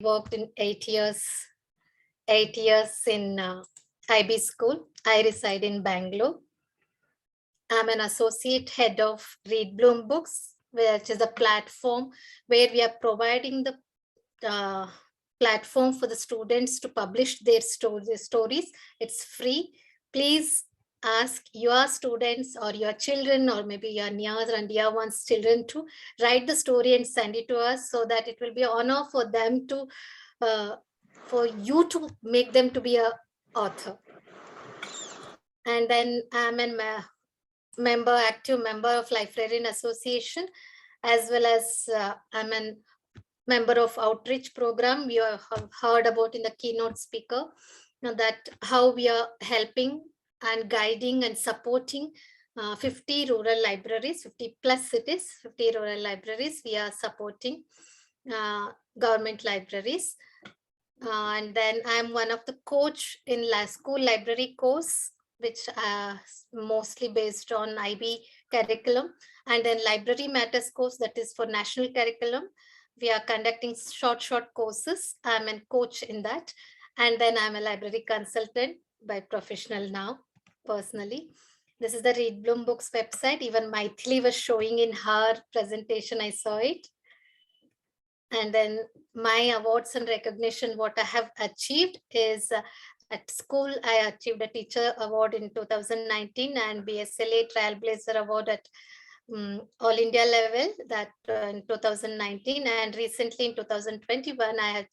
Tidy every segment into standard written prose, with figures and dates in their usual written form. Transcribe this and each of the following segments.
worked in 8 years in IB school. I reside in Bangalore. I'm an associate head of Read Bloom Books, which is a platform where we are providing the platform for the students to publish their stories. It's free. Please ask your students or your children or maybe your near and dear ones children to write the story and send it to us, so that it will be an honor for them to for you to make them to be a author. And then I'm a active member of Librarian Association, as well as I'm a member of outreach program. You have heard about in the keynote speaker that how we are helping and guiding and supporting 50 rural libraries, 50 plus cities, 50 rural libraries. We are supporting government libraries. And then I'm one of the coach in school library course, which mostly based on IB curriculum, and then library matters course that is for national curriculum. We are conducting short courses. I'm a coach in that. And then I'm a library consultant by professional now, personally. This is the Read Bloom Books website. Even Maithili was showing in her presentation, I saw it. And then my awards and recognition, what I have achieved is at school, I achieved a teacher award in 2019 and BSLA Trailblazer Award at all India level, that in 2019. And recently in 2021, I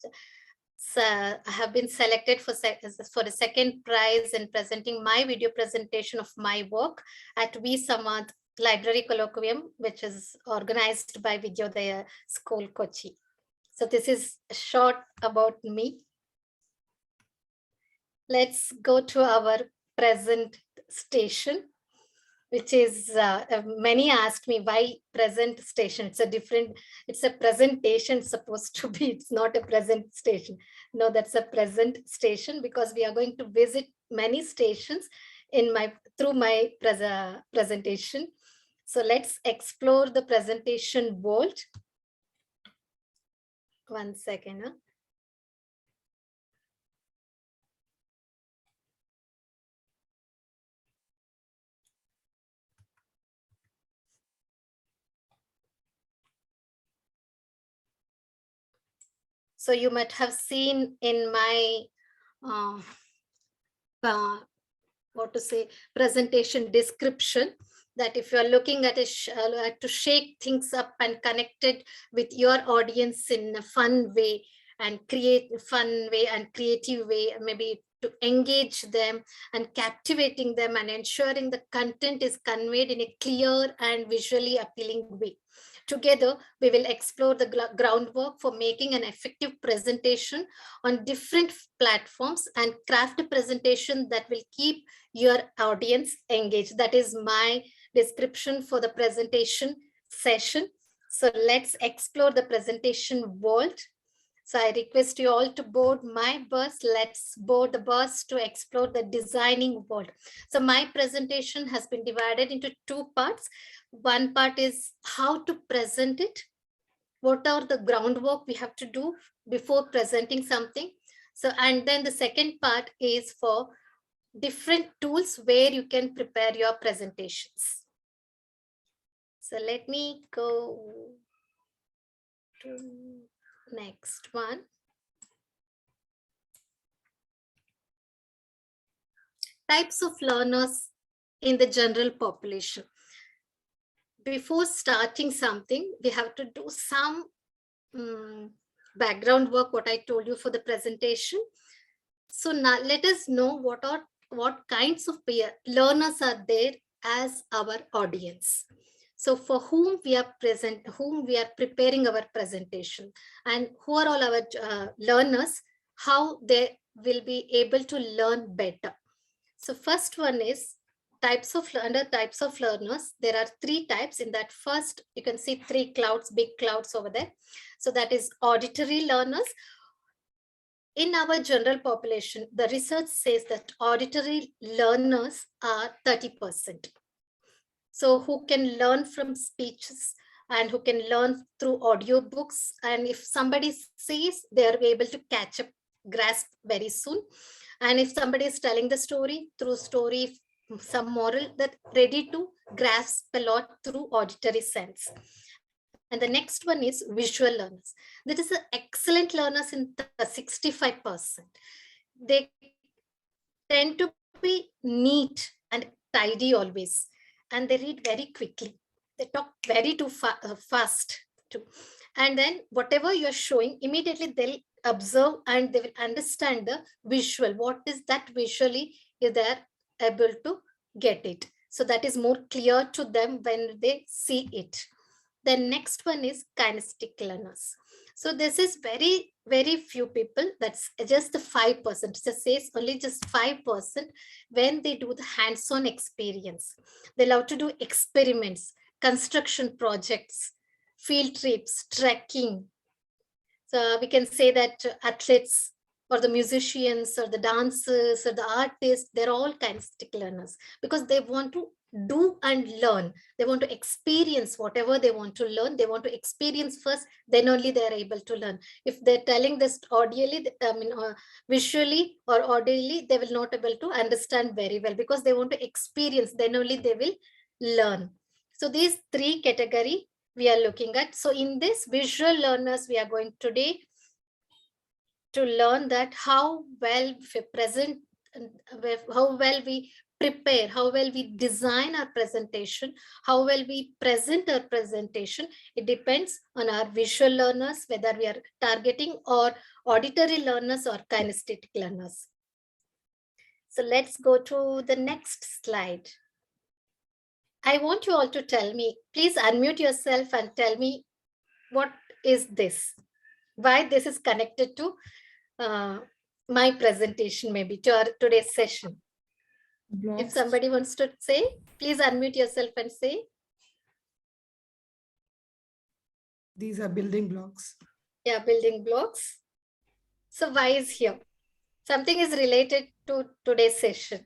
have been selected for the second prize in presenting my video presentation of my work at V Samad Library Colloquium, which is organized by Vidyodaya School, Kochi. So this is short about me. Let's go to our present station, which is, many asked me why present station. It's a presentation supposed to be, it's not a present station. No, that's a present station because we are going to visit many stations through my presentation. So let's explore the presentation world. 1 second. So you might have seen in my presentation description that if you are looking at to shake things up and connect it with your audience in a fun way and creative way, maybe to engage them and captivating them and ensuring the content is conveyed in a clear and visually appealing way. Together, we will explore the groundwork for making an effective presentation on different platforms and craft a presentation that will keep your audience engaged. That is my description for the presentation session. So let's explore the presentation world. So I request you all to board my bus. Let's board the bus to explore the designing world. So my presentation has been divided into 2 parts. One part is how to present it. What are the groundwork we have to do before presenting something? So, and then the second part is for different tools where you can prepare your presentations. So let me go to next one. Types of learners in the general population. Before starting something, we have to do some background work, what I told you for the presentation. So now let us know what kinds of learners are there as our audience. So for whom we are preparing our presentation, and who are all our learners, how they will be able to learn better. So first one is under types of learners. There are 3 types. In that first, you can see 3 clouds, big clouds over there. So that is auditory learners. In our general population, the research says that auditory learners are 30%. So who can learn from speeches and who can learn through audiobooks. And if somebody sees, they are able to catch up, grasp very soon. And if somebody is telling the story through story, some moral, that ready to grasp a lot through auditory sense. And the next one is visual learners. That is the excellent learners in the 65%. They tend to be neat and tidy always, and they read very quickly. They talk very fast too. And then whatever you're showing, immediately they'll observe and they will understand the visual. What is that visually? They're able to get it. So that is more clear to them when they see it. The next one is kinesthetic learners. So this is very, very few people. That's just the 5%. It says only just 5% when they do the hands-on experience. They love to do experiments, construction projects, field trips, trekking. So we can say that athletes or the musicians or the dancers or the artists, they're all kinesthetic learners because they want to do and learn. They want to experience whatever they want to learn. They want to experience first, then only they are able to learn. If they're telling this audially, visually or audibly, they will not be able to understand very well because they want to experience, then only they will learn. So these three category we are looking at. So in this visual learners, we are going today to learn that how well we present, how well we prepare, how well we design our presentation, how well we present our presentation. It depends on our visual learners, whether we are targeting or auditory learners or kinesthetic learners. So let's go to the next slide. I want you all to tell me, please unmute yourself and tell me what is this? Why this is connected to my presentation, maybe to our today's session. Blocks. If somebody wants to say, please unmute yourself and say. These are building blocks. Yeah, building blocks. So why is here? Something is related to today's session.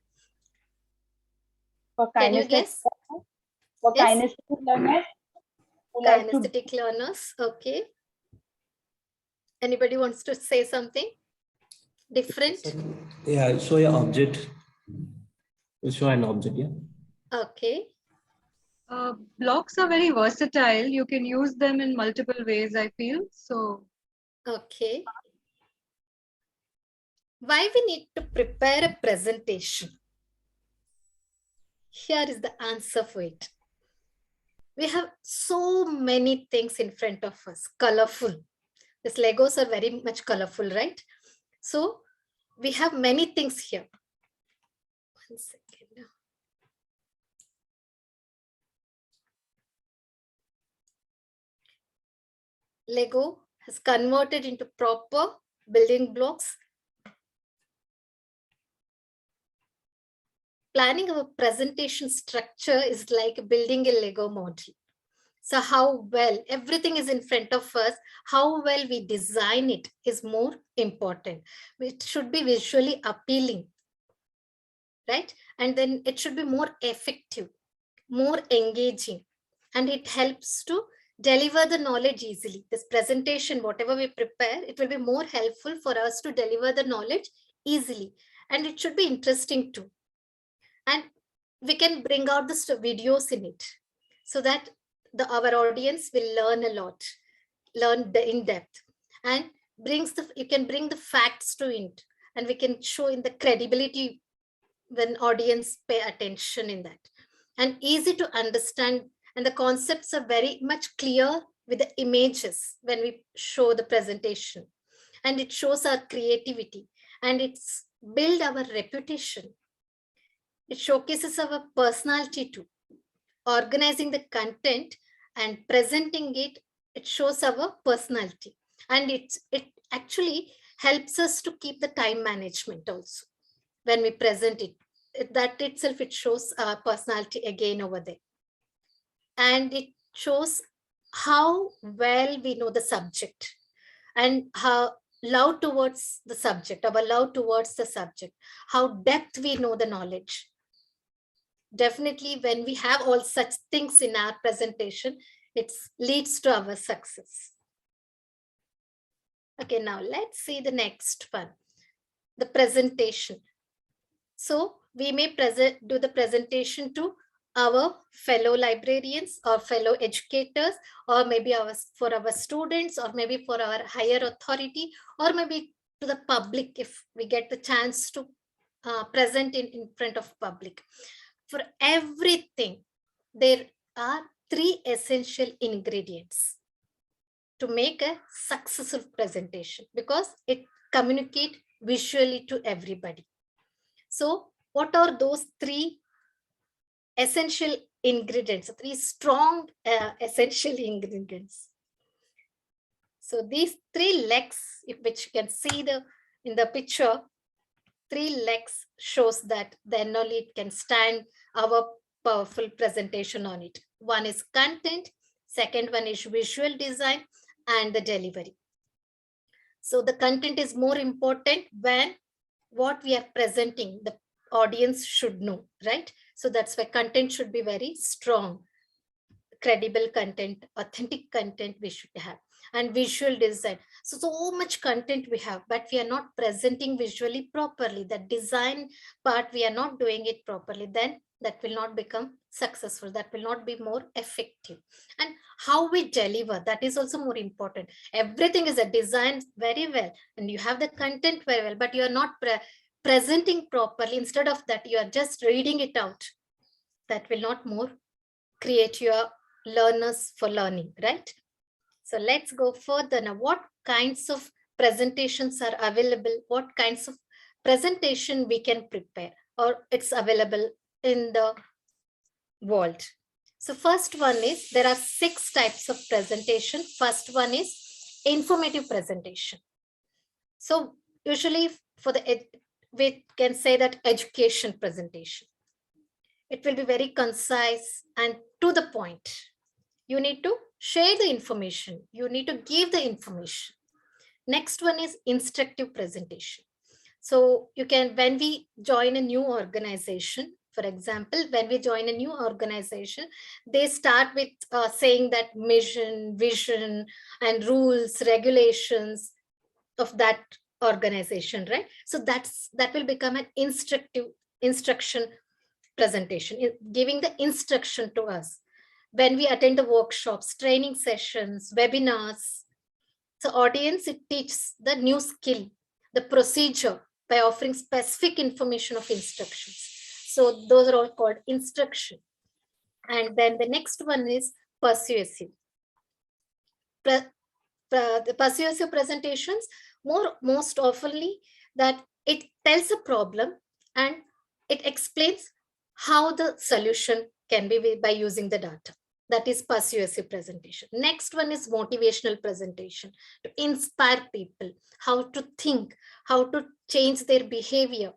Can you guess? For yes? kinesthetic learners. Kinesthetic learners, okay. Anybody wants to say something different? Yeah, show your object. Show an object, yeah. Okay. Blocks are very versatile. You can use them in multiple ways, I feel. So, okay. Why we need to prepare a presentation? Here is the answer for it. We have so many things in front of us, colorful. These Legos are very much colorful, right? So we have many things here. 1 second. Lego has converted into proper building blocks. Planning our presentation structure is like building a Lego model. So how well, everything is in front of us, how well we design it is more important. It should be visually appealing, right? And then it should be more effective, more engaging, and it helps to deliver the knowledge easily. This presentation, whatever we prepare, it will be more helpful for us to deliver the knowledge easily. And it should be interesting too. And we can bring out the videos in it so that our audience will learn a lot, learn in depth, and you can bring the facts to it, and we can show in the credibility when audience pay attention in that, and easy to understand. And the concepts are very much clear with the images when we show the presentation, and it shows our creativity, and it's build our reputation. It showcases our personality too. Organizing the content and presenting it, it shows our personality. And it actually helps us to keep the time management also. When we present it, that itself, it shows our personality again over there. And it shows how well we know the subject and how love towards the subject, our love towards the subject, how depth we know the knowledge. Definitely when we have all such things in our presentation, It leads to our success. Okay, now let's see the next one, the presentation. So we may do the presentation to our fellow librarians or fellow educators, or maybe for our students, or maybe for our higher authority, or maybe to the public if we get the chance to present in front of public. For everything, there are 3 essential ingredients to make a successful presentation, because it communicates visually to everybody. So what are those 3 essential ingredients, 3 strong essential ingredients? So these 3 legs, which you can see in the picture, 3 legs shows that then only it can stand our powerful presentation on it. One is content, second one is visual design, and the delivery. So the content is more important when what we are presenting, the audience should know, right? So that's why content should be very strong, credible content, authentic content we should have, and visual design. So much content we have, but we are not presenting visually properly. The design part, we are not doing it properly, then that will not become successful. That will not be more effective. And how we deliver, that is also more important. Everything is a design very well, and you have the content very well, but you are not presenting properly. Instead of that, you are just reading it out. That will not more create your learners for learning, right? So let's go further now. What kinds of presentations are available? What kinds of presentation we can prepare, or it's available in the world? So first one is, there are 6 types of presentation. First one is informative presentation. So usually for we can say that education presentation. It will be very concise and to the point. You need to share the information. You need to give the information. Next one is instructive presentation. So you can, when we join a new organization, for example, when we join a new organization, they start with saying that mission, vision, and rules, regulations of that organization, right? So that will become an instruction presentation, giving the instruction to us. When we attend the workshops, training sessions, webinars, so audience, it teaches the new skill, the procedure, by offering specific information of instructions. So those are all called instruction. And then the next one is persuasive. The persuasive presentations, most oftenly, that it tells a problem and it explains how the solution can be by using the data. That is persuasive presentation. Next one is motivational presentation, to inspire people, how to think, how to change their behavior,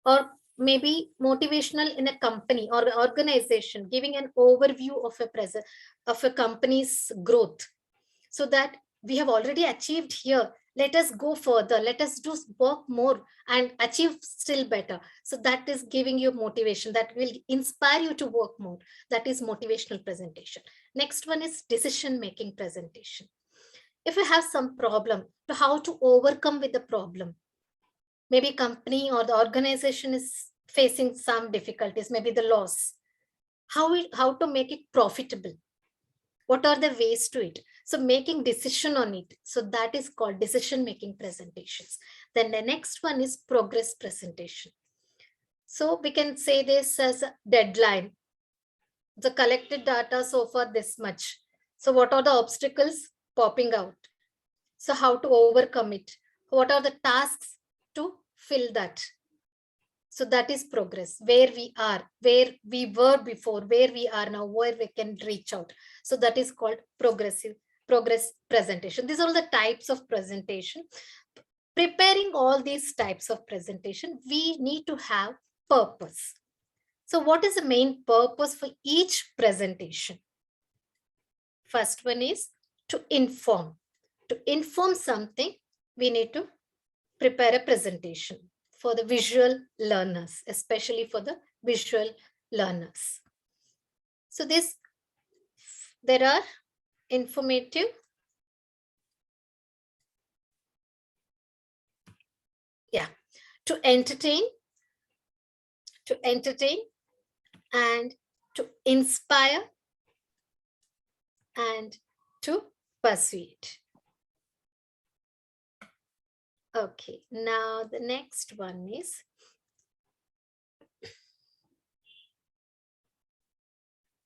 or maybe motivational in a company or organization, giving an overview of a company's growth, so that we have already achieved here. Let us go further. Let us do work more and achieve still better. So that is giving you motivation. That will inspire you to work more. That is motivational presentation. Next one is decision-making presentation. If you have some problem, how to overcome with the problem. Maybe company or the organization is facing some difficulties, maybe the loss. How to make it profitable. What are the ways to it? So making decision on it. So that is called decision-making presentations. Then the next one is progress presentation. So we can say this as a deadline. The collected data so far this much. So what are the obstacles popping out? So how to overcome it? What are the tasks to fill that? So that is progress, where we are, where we were before, where we are now, where we can reach out. So that is called progress presentation. These are all the types of presentation. Preparing all these types of presentation, we need to have purpose. So what is the main purpose for each presentation? First one is to inform. To inform something, we need to prepare a presentation for the visual learners, especially for the visual learners. So this There are informative, to entertain, and to inspire, and to persuade. Okay, now the next one is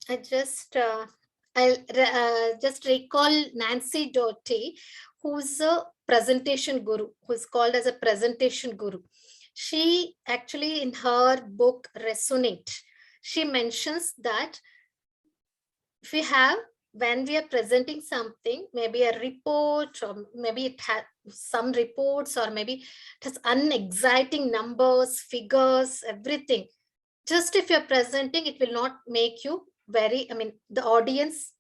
I'll just recall Nancy Doty, who's a presentation guru, who's called as a presentation guru. She actually, in her book Resonate, she mentions that if we have, when we are presenting something, maybe a report, or maybe it has some reports, or maybe it has unexciting numbers, figures, everything. Just if you're presenting, it will not make you very, the audience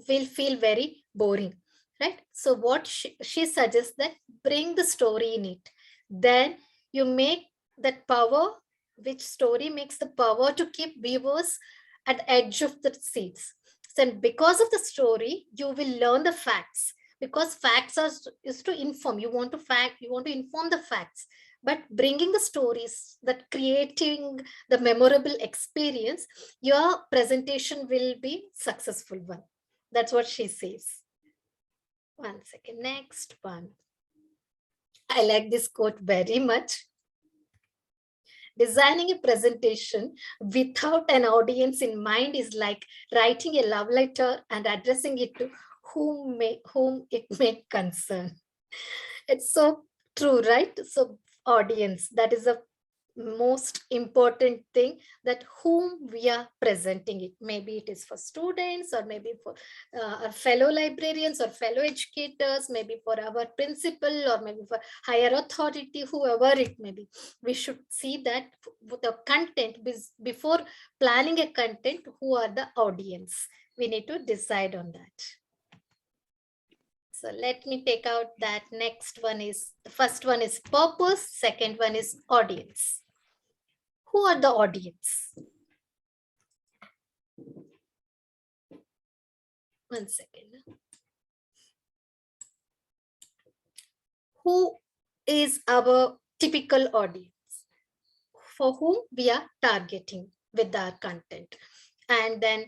will feel very boring, right? So what she suggests that bring the story in it. Then you make that power, which story makes the power to keep viewers at the edge of the seats. So because of the story, you will learn the facts, because facts is to inform. You want to inform the facts, but bringing the stories, that creating the memorable experience, your presentation will be successful one. That's what she says. One second, next one. I like this quote very much. Designing a presentation without an audience in mind is like writing a love letter and addressing it to whom it may concern. It's so true, right? So audience, that is the most important thing, that whom we are presenting it. Maybe it is for students, or maybe for our fellow librarians or fellow educators, maybe for our principal, or maybe for higher authority, whoever it may be. We should see that the content, before planning a content, who are the audience. We need to decide on that. So let me take out that. Next one is, the first one is purpose, second one is audience. Who are the audience? One second. Who is our typical audience for whom we are targeting with our content? And then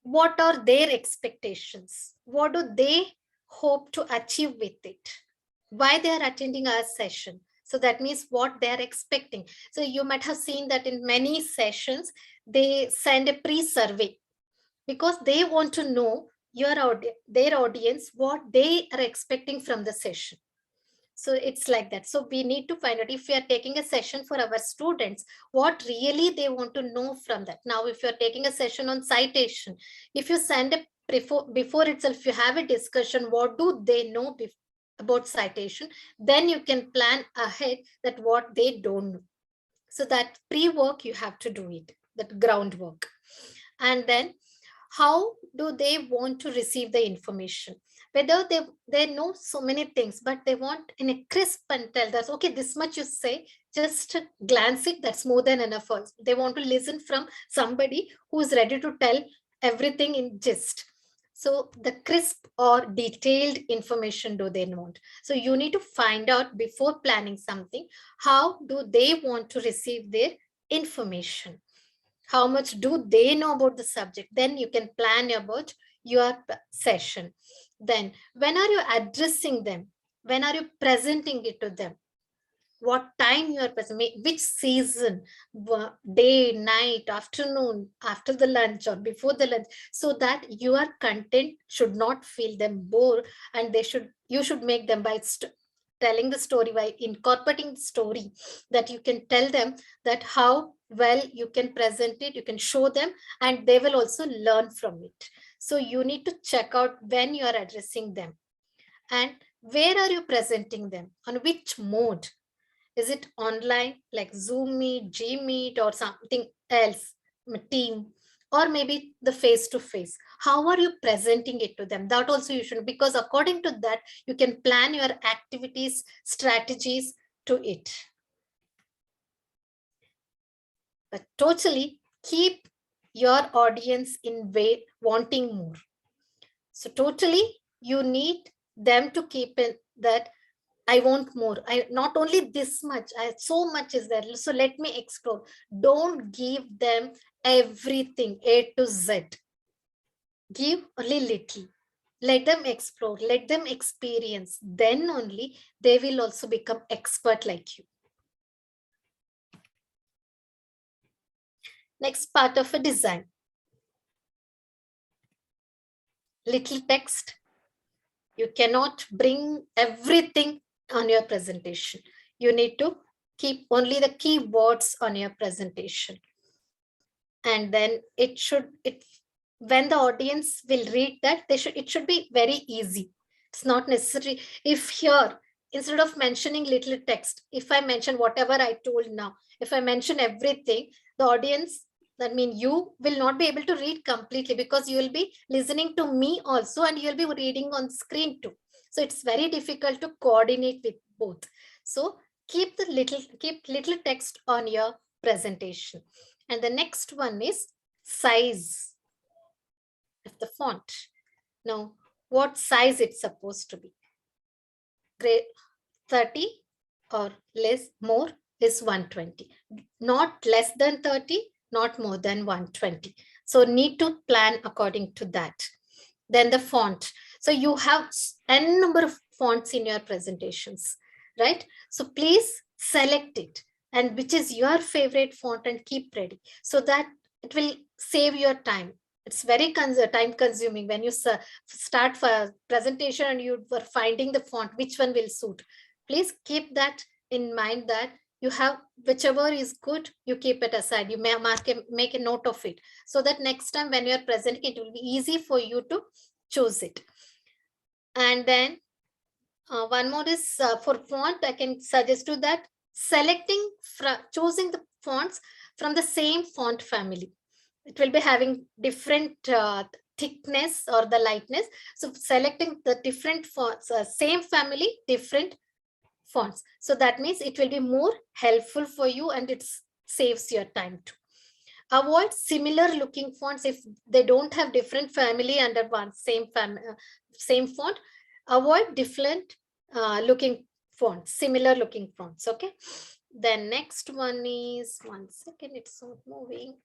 what are their expectations? What do they hope to achieve with it? Why they are attending our session? So that means what they are expecting. So you might have seen that in many sessions, they send a pre-survey, because they want to know their audience, what they are expecting from the session. So it's like that. So we need to find out, if we are taking a session for our students, what really they want to know from that. Now, if you're taking a session on citation, if you send a before itself, if you have a discussion, what do they know about citation, then you can plan ahead that what they don't know. So that pre-work, you have to do it, that groundwork. And then how do they want to receive the information? Whether they know so many things, but they want in a crisp and tell that, okay, this much you say, just glance it, that's more than enough. They want to listen from somebody who is ready to tell everything in gist. So the crisp or detailed information do they want? So you need to find out before planning something, how do they want to receive their information? How much do they know about the subject? Then you can plan about your session. Then when are you addressing them? When are you presenting it to them? What time you are presenting, which season, day, night, afternoon, after the lunch or before the lunch, so that your content should not feel them bore, and you should make them by telling the story, by incorporating the story, that you can tell them that how well you can present it, you can show them, and they will also learn from it. So you need to check out when you are addressing them, and where are you presenting them, on which mode. Is it online, like Zoom Meet, G Meet, or something else, Team, or maybe the face-to-face? How are you presenting it to them? That also you should, because according to that, you can plan your activities, strategies to it. But totally keep your audience in wanting more. So totally, you need them to keep in that I want more. I not only this much, so much is there. So let me explore. Don't give them everything A to Z. Give only little. Let them explore, let them experience. Then only they will also become expert like you. Next part of a design. Little text. You cannot bring everything on your presentation. You need to keep only the keywords on your presentation. And then when the audience will read that, it should be very easy. It's not necessary. If here, instead of mentioning little text, if I mention whatever I told now, if I mention everything, the audience, that means you will not be able to read completely, because you will be listening to me also and you'll be reading on screen too. So it's very difficult to coordinate with both. So keep little text on your presentation. And the next one is size of the font. Now, what size it's supposed to be? Grade 30 or more is 120. Not less than 30, not more than 120. So need to plan according to that. Then the font. So you have n number of fonts in your presentations, right? So please select it, and which is your favorite font, and keep ready, so that it will save your time. It's very time consuming when you start for a presentation and you were finding the font, which one will suit. Please keep that in mind, that you have whichever is good, you keep it aside. You may make a note of it, so that next time when you're presenting, it will be easy for you to choose it. And then one more is for font. I can suggest you that choosing the fonts from the same font family. It will be having different thickness or the lightness. So selecting the different fonts, same family, different fonts. So that means it will be more helpful for you, and it saves your time too. Avoid similar looking fonts if they don't have different family under one same font. Avoid different looking fonts, similar looking fonts. Okay. Then next one is, one second, it's not moving.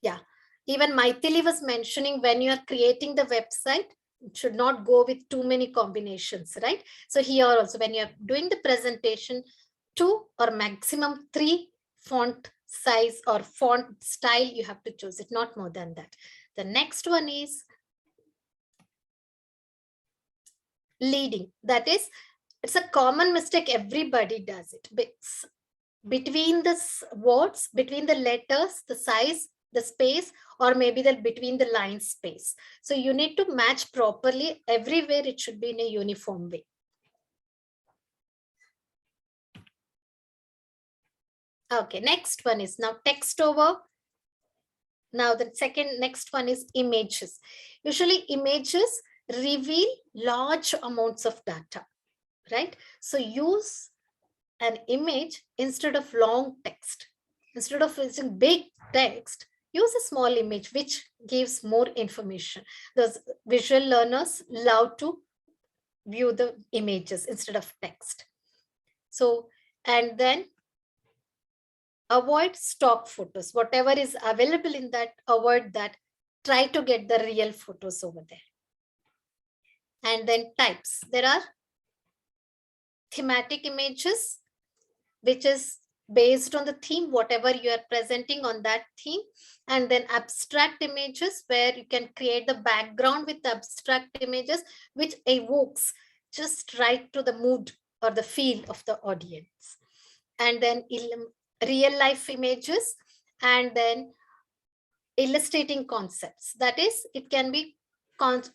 Yeah, even Maithili was mentioning, when you are creating the website, it should not go with too many combinations, right? So here also, when you are doing the presentation, 2 or maximum 3 font size or font style, you have to choose it, not more than that. The next one is leading. That is, it's a common mistake, everybody does it. Between the words, between the letters, the size, the space, or maybe between the line space. So you need to match properly everywhere. It should be in a uniform way. Okay, next one is now text over. Now the next one is images. Usually images reveal large amounts of data, right? So use an image instead of long text. Instead of using big text, use a small image which gives more information. Those visual learners love to view the images instead of text. So, and then avoid stock photos. Whatever is available in that, avoid that. Try to get the real photos over there. And then types. There are thematic images, which is based on the theme, whatever you are presenting on that theme. And then abstract images, where you can create the background with the abstract images, which evokes just right to the mood or the feel of the audience. And then real life images, and then illustrating concepts. That is, it can be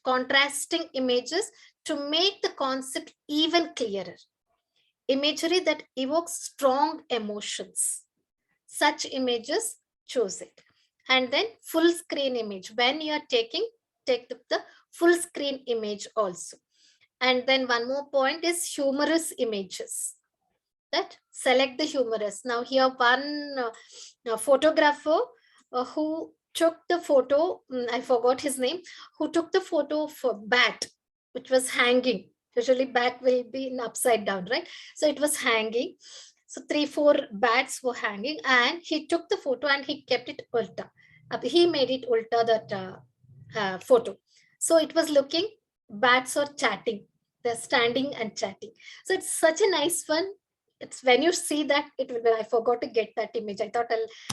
contrasting images to make the concept even clearer. Imagery that evokes strong emotions. Such images, choose it. And then full screen image. When you are take the full screen image also. And then one more point is humorous images. That select the humorous. Now here one photographer who took the photo, I forgot his name, who took the photo of a bat, which was hanging. Usually bat will be in upside down, right? So it was hanging. So 3-4 bats were hanging, and he took the photo and he kept it ulta. He made it ulta, that photo. So it was looking, bats are chatting. They're standing and chatting. So it's such a nice one. It's when you see that, it will be, I forgot to get that image. I thought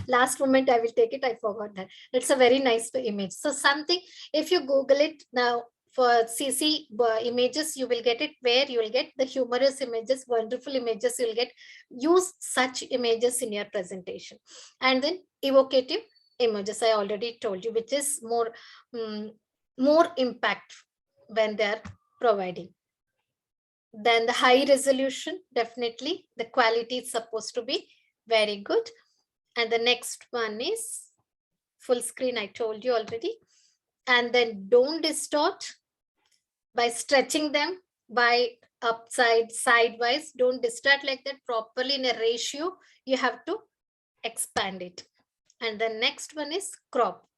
last moment I will take it. I forgot that. It's a very nice image. So something, if you Google it now for CC images, you will get it, where you will get the humorous images, wonderful images. You'll get, use such images in your presentation. And then evocative images, I already told you, which is more impact when they're providing. Then the high resolution, definitely the quality is supposed to be very good. And the next one is full screen, I told you already. And then don't distort by stretching them by upside, sidewise. Don't distort like that, properly in a ratio. You have to expand it. And the next one is crop.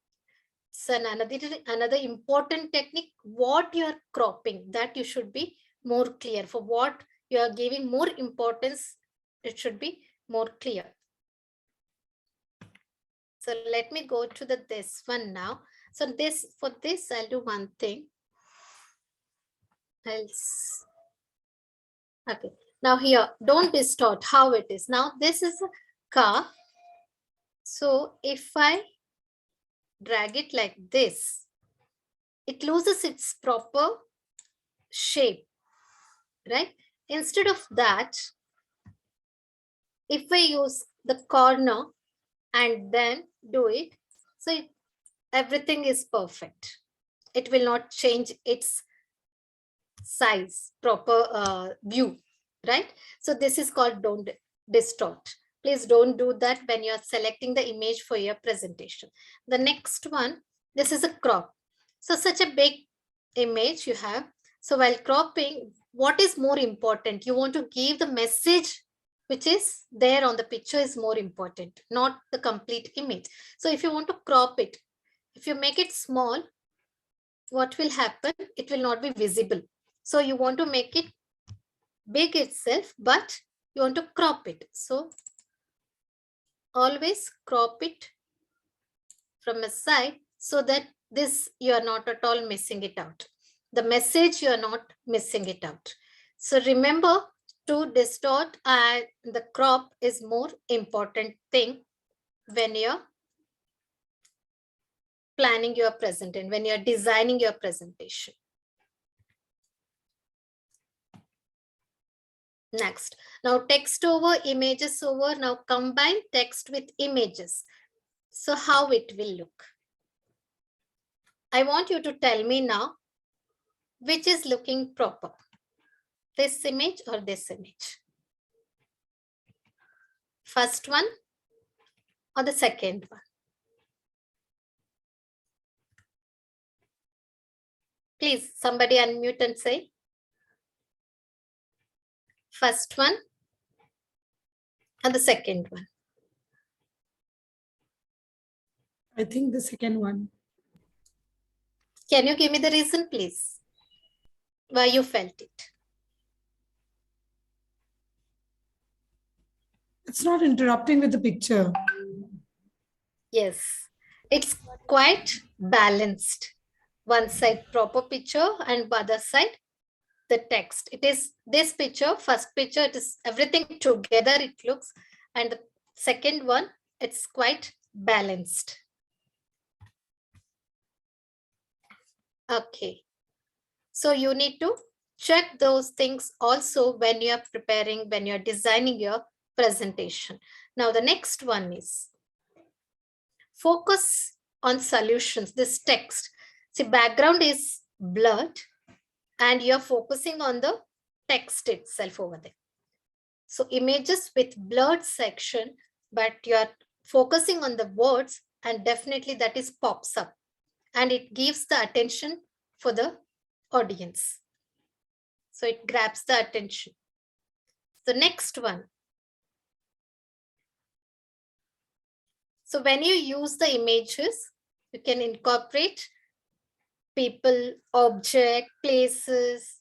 So another important technique, what you are cropping, that you should be more clear. For what you are giving more importance, it should be more clear. So let me go to this one now. So for this, I'll do one thing. Okay. Now here, don't distort how it is. Now this is a car. So if I drag it like this, it loses its proper shape, right? Instead of that, if I use the corner and then do it, so everything is perfect. It will not change its size, proper view, right? So this is called don't distort. Please don't do that when you're selecting the image for your presentation. The next one, this is a crop. So such a big image you have. So while cropping, what is more important? You want to give the message which is there on the picture is more important, not the complete image. So if you want to crop it, if you make it small, what will happen? It will not be visible. So you want to make it big itself, but you want to crop it. So always crop it from a side so that this you are not at all missing it out. The message you are not missing it out. So remember to distort, and the crop is more important thing when you're planning your presentation, when you're designing your presentation. Next, now text over, images over. Now combine text with images. So how it will look? I want you to tell me now which is looking proper, this image or this image. First one or the second one? Please, somebody unmute and say. First one and the second one. I think the second one. Can you give me the reason, please? Why you felt it? It's not interrupting with the picture. Yes, it's quite balanced. One side proper picture and other side the text. It is this picture, first picture, it is everything together it looks, and the second one, it's quite balanced. Okay, so you need to check those things also when you're preparing, when you're designing your presentation. Now the next one is focus on solutions. This text, see, background is blurred and you're focusing on the text itself over there. So images with blurred section, but you're focusing on the words, and definitely that is pops up and it gives the attention for the audience. So it grabs the attention. The next one. So when you use the images, you can incorporate people, object, places.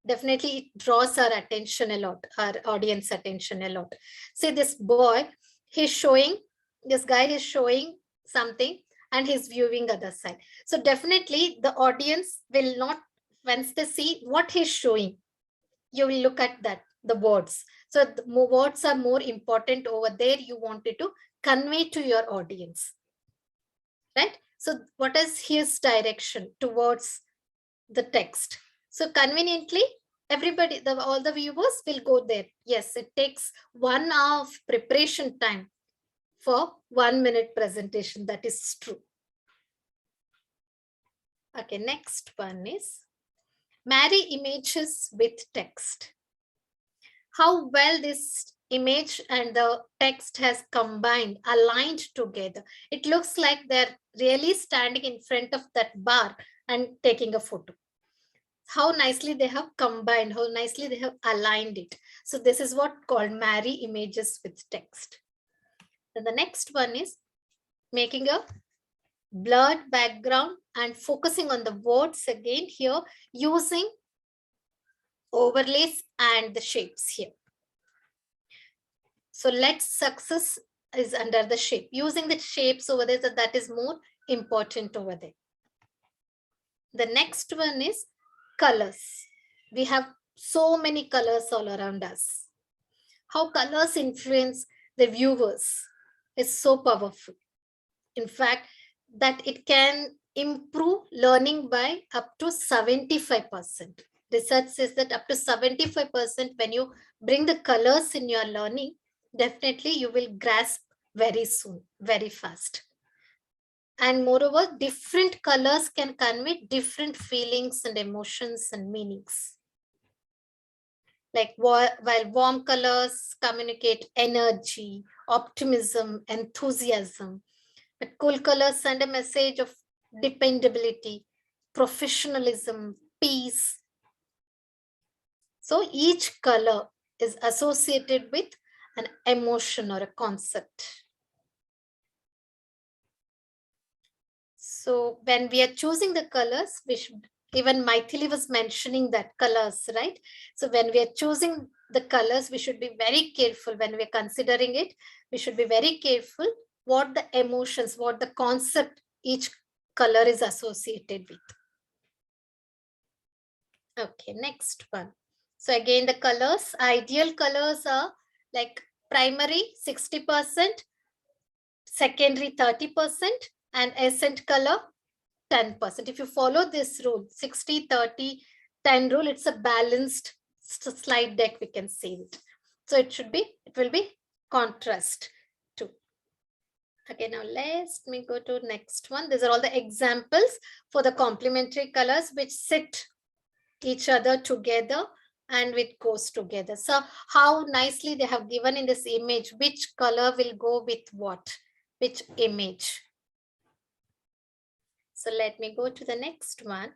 Definitely it draws our attention a lot, our audience attention a lot. See this boy, this guy is showing something and he's viewing other side. So definitely the audience will not, once they see what he's showing, you will look at that, the words. So the words are more important over there. You wanted to convey to your audience, right? So what is his direction towards the text? So conveniently, everybody, all the viewers will go there. Yes, it takes 1 hour of preparation time for 1 minute presentation. That is true. Okay, next one is marry images with text. How well this image and the text has combined, aligned together. It looks like they're really standing in front of that bar and taking a photo. How nicely they have combined, how nicely they have aligned it. So this is what called marry images with text. Then the next one is making a blurred background and focusing on the words again here using overlays and the shapes here. So let's success is under the shape. Using the shapes over there, so that is more important over there. The next one is colors. We have so many colors all around us. How colors influence the viewers is so powerful. In fact, that it can improve learning by up to 75%. Research says that up to 75% when you bring the colors in your learning, definitely you will grasp very soon, very fast. And moreover, different colors can convey different feelings and emotions and meanings. Like while warm colors communicate energy, optimism, enthusiasm, but cool colors send a message of dependability, professionalism, peace. So each color is associated with an emotion or a concept. So when we are choosing the colors, we should, even Maithili was mentioning that colors, right? So when we are choosing the colors, we should be very careful when we're considering it. We should be very careful what the emotions, what the concept each color is associated with. Okay, next one. So again, the colors, ideal colors are like primary 60%, secondary 30%, and accent color 10%. If you follow this rule, 60, 30, 10 rule, it's a balanced slide deck, we can see it. So it will be contrast too. Okay, now let me go to next one. These are all the examples for the complementary colors which sit each other together and which goes together. So how nicely they have given in this image, which color will go with what, which image. So let me go to the next one.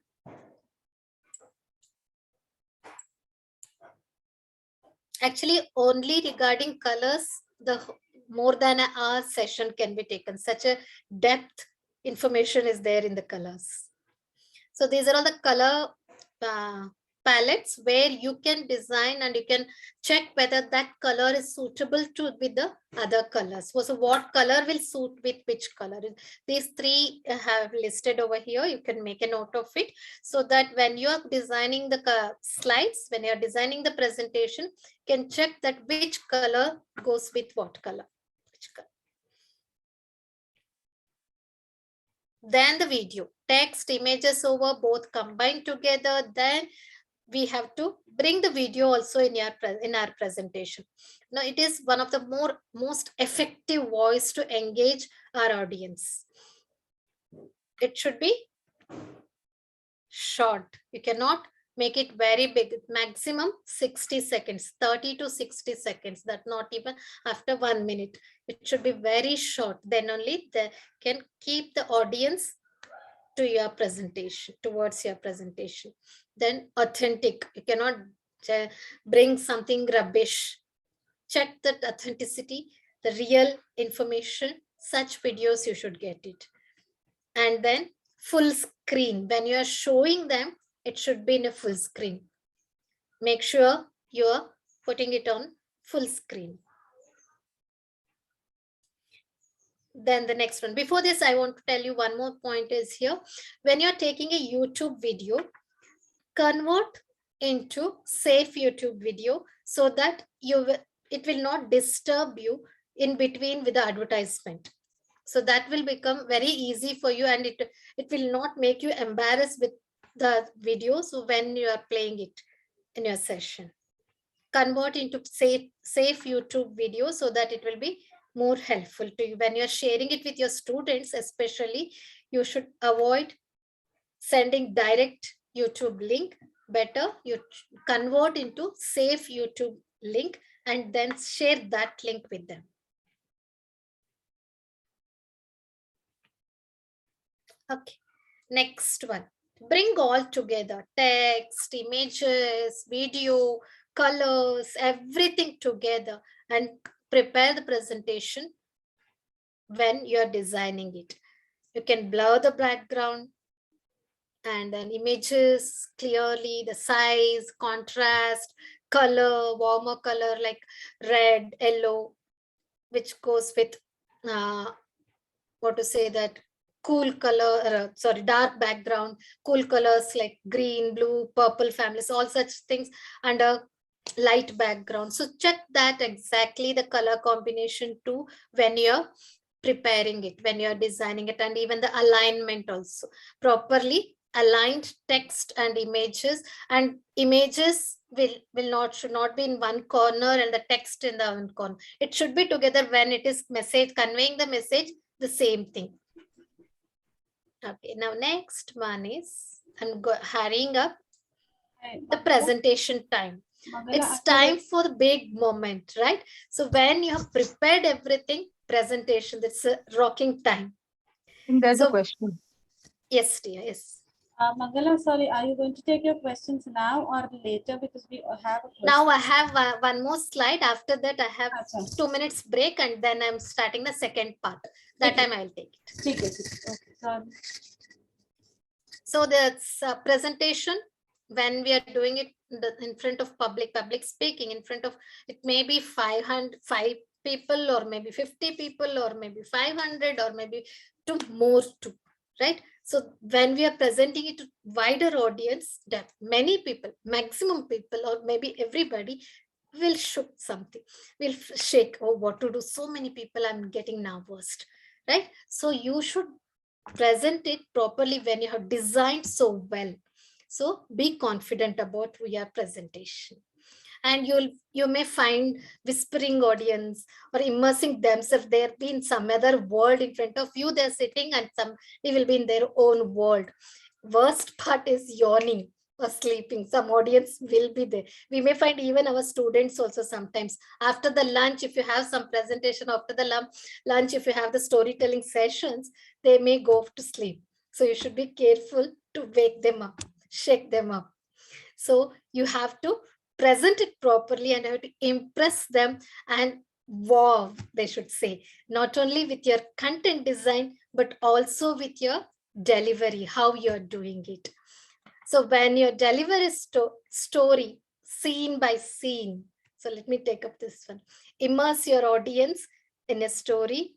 Actually, only regarding colors, the more than an hour session can be taken. Such a depth information is there in the colors. So these are all the color palettes where you can design and you can check whether that color is suitable to with the other colors. So what color will suit with which color? These three have listed over here. You can make a note of it so that when you are designing the slides, when you are designing the presentation, you can check that which color goes with what color. Then the video, text, images over, both combined together. Then we have to bring the video also in our presentation. Now it is one of the most effective ways to engage our audience. It should be short. You cannot make it very big. Maximum 60 seconds, 30 to 60 seconds. That not even after 1 minute. It should be very short. Then only they can keep the audience to your presentation, towards your presentation. Then authentic. You cannot bring something rubbish. Check that authenticity, the real information, such videos you should get it. And then full screen, when you are showing them, it should be in a full screen. Make sure you are putting it on full screen. Then the next one. Before this, I want to tell you one more point is here. When you're taking a YouTube video, convert into safe YouTube video so that it will not disturb you in between with the advertisement. So that will become very easy for you, and it will not make you embarrassed with the video. So when you are playing it in your session, convert into safe YouTube video so that it will be more helpful to you. When you're sharing it with your students, especially, you should avoid sending direct YouTube link. Better you convert into safe YouTube link and then share that link with them. Okay, next one. Bring all together, text, images, video, colors, everything together, and prepare the presentation when you're designing it. You can blur the background and then images clearly, the size, contrast, color, warmer color like red, yellow, which goes with what to say that cool color, dark background, cool colors like green, blue, purple families, all such things under light background. So check that exactly the color combination too when you're preparing it, when you're designing it, and even the alignment also. Properly aligned text and images, and images should not be in one corner and the text in the one corner. It should be together when it is conveying the message, the same thing. Okay, now next one is, I'm hurrying up the presentation time. It's time for the big moment, right? So when you have prepared everything, presentation, that's a rocking time. There's a question. Yes, dear, yes. Mangala, sorry, are you going to take your questions now or later? Because we have a question. Now I have one more slide. After that, I have 2 minutes break, and then I'm starting the second part. That time I'll take it. Okay, sorry. So that's a presentation. When we are doing it in front of public speaking, in front of, it may be 5 people, or maybe 50 people, or maybe 500, or maybe more too, right? So when we are presenting it to wider audience, that many people, maximum people, or maybe everybody will shook something, will shake. Oh, what to do? So many people, I'm getting nervous, right? So you should present it properly when you have designed so well. So be confident about your presentation, and you may find whispering audience or immersing themselves. They'll be in some other world in front of you. They're sitting, and they will be in their own world. Worst part is yawning or sleeping. Some audience will be there. We may find even our students also sometimes after the lunch, if you have some presentation after the lunch, if you have the storytelling sessions, they may go to sleep. So you should be careful to wake them up, shake them up. So you have to present it properly and have to impress them, and wow, they should say, not only with your content design, but also with your delivery, how you're doing it. So when you deliver a story, scene by scene, so let me take up this one. Immerse your audience in a story,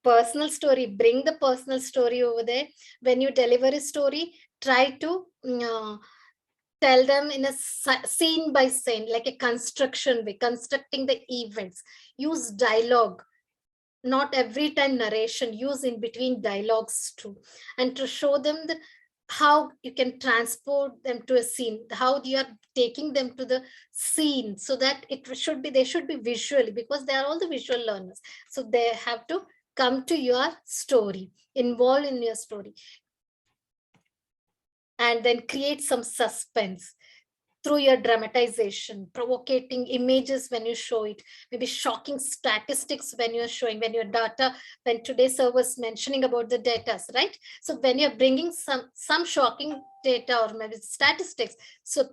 personal story, bring the personal story over there. When you deliver a story, try to tell them in a scene by scene, like a construction way, constructing the events. Use dialogue, not every time narration, use in between dialogues too, and to show them that how you can transport them to a scene, how you are taking them to the scene, so that they should be visually, because they are all the visual learners. So they have to come to your story, involved in your story, and then create some suspense through your dramatization, provocating images when you show it, maybe shocking statistics when you're showing, when your data, when today's sir was mentioning about the data, right? So when you're bringing some shocking data or maybe statistics, so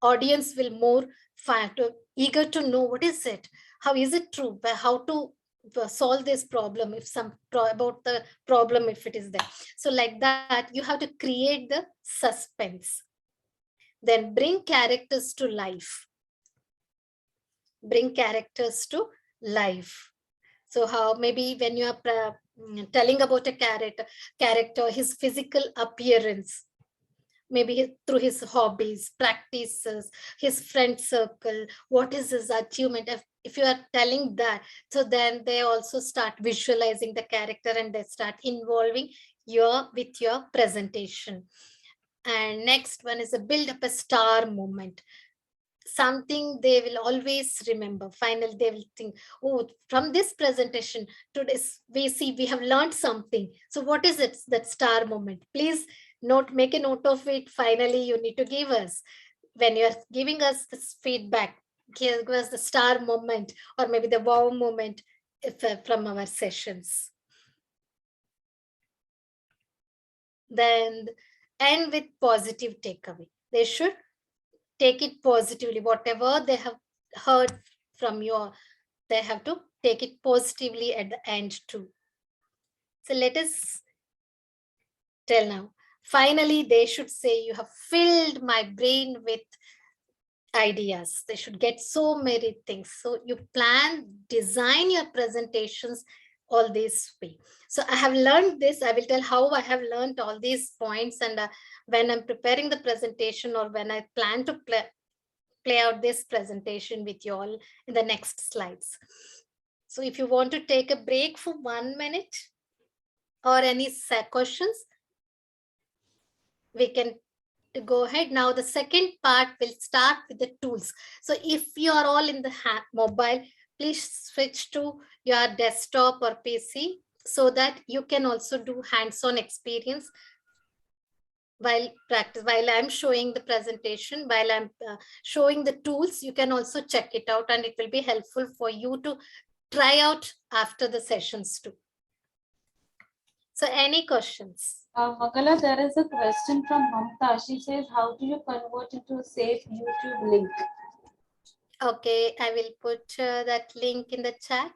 audience will more eager to know what is it, how is it true, how to solve this problem, if about the problem, if it is there. So like that, you have to create the suspense. Then bring characters to life. Bring characters to life. So how maybe when you are telling about a character, his physical appearance, maybe through his hobbies, practices, his friend circle, what is his achievement. If you are telling that, so then they also start visualizing the character and they start involving with your presentation. And next one is a build up a star moment. Something they will always remember. Finally, they will think, oh, from this presentation today, we have learned something. So what is it, that star moment? Please make a note of it. Finally, you need to give us, when you're giving us this feedback, give us the star moment or maybe the wow moment from our sessions. Then end with positive takeaway. They should take it positively. Whatever they have heard from you, they have to take it positively at the end too. So let us tell now. Finally, they should say, you have filled my brain with ideas. They should get so many things. So you design your presentations all this way. So I have learned this. I will tell how I have learned all these points. And when I'm preparing the presentation or when I plan to play out this presentation with you all in the next slides. So if you want to take a break for 1 minute or any questions, we can go ahead. Now the second part will start with the tools. So if you are all in the mobile, please switch to your desktop or PC so that you can also do hands-on experience while I'm showing the presentation, while I'm showing the tools. You can also check it out and it will be helpful for you to try out after the sessions too. So any questions? Mangala, there is a question from Mamta. She says, how do you convert into a safe YouTube link? Okay, I will put that link in the chat.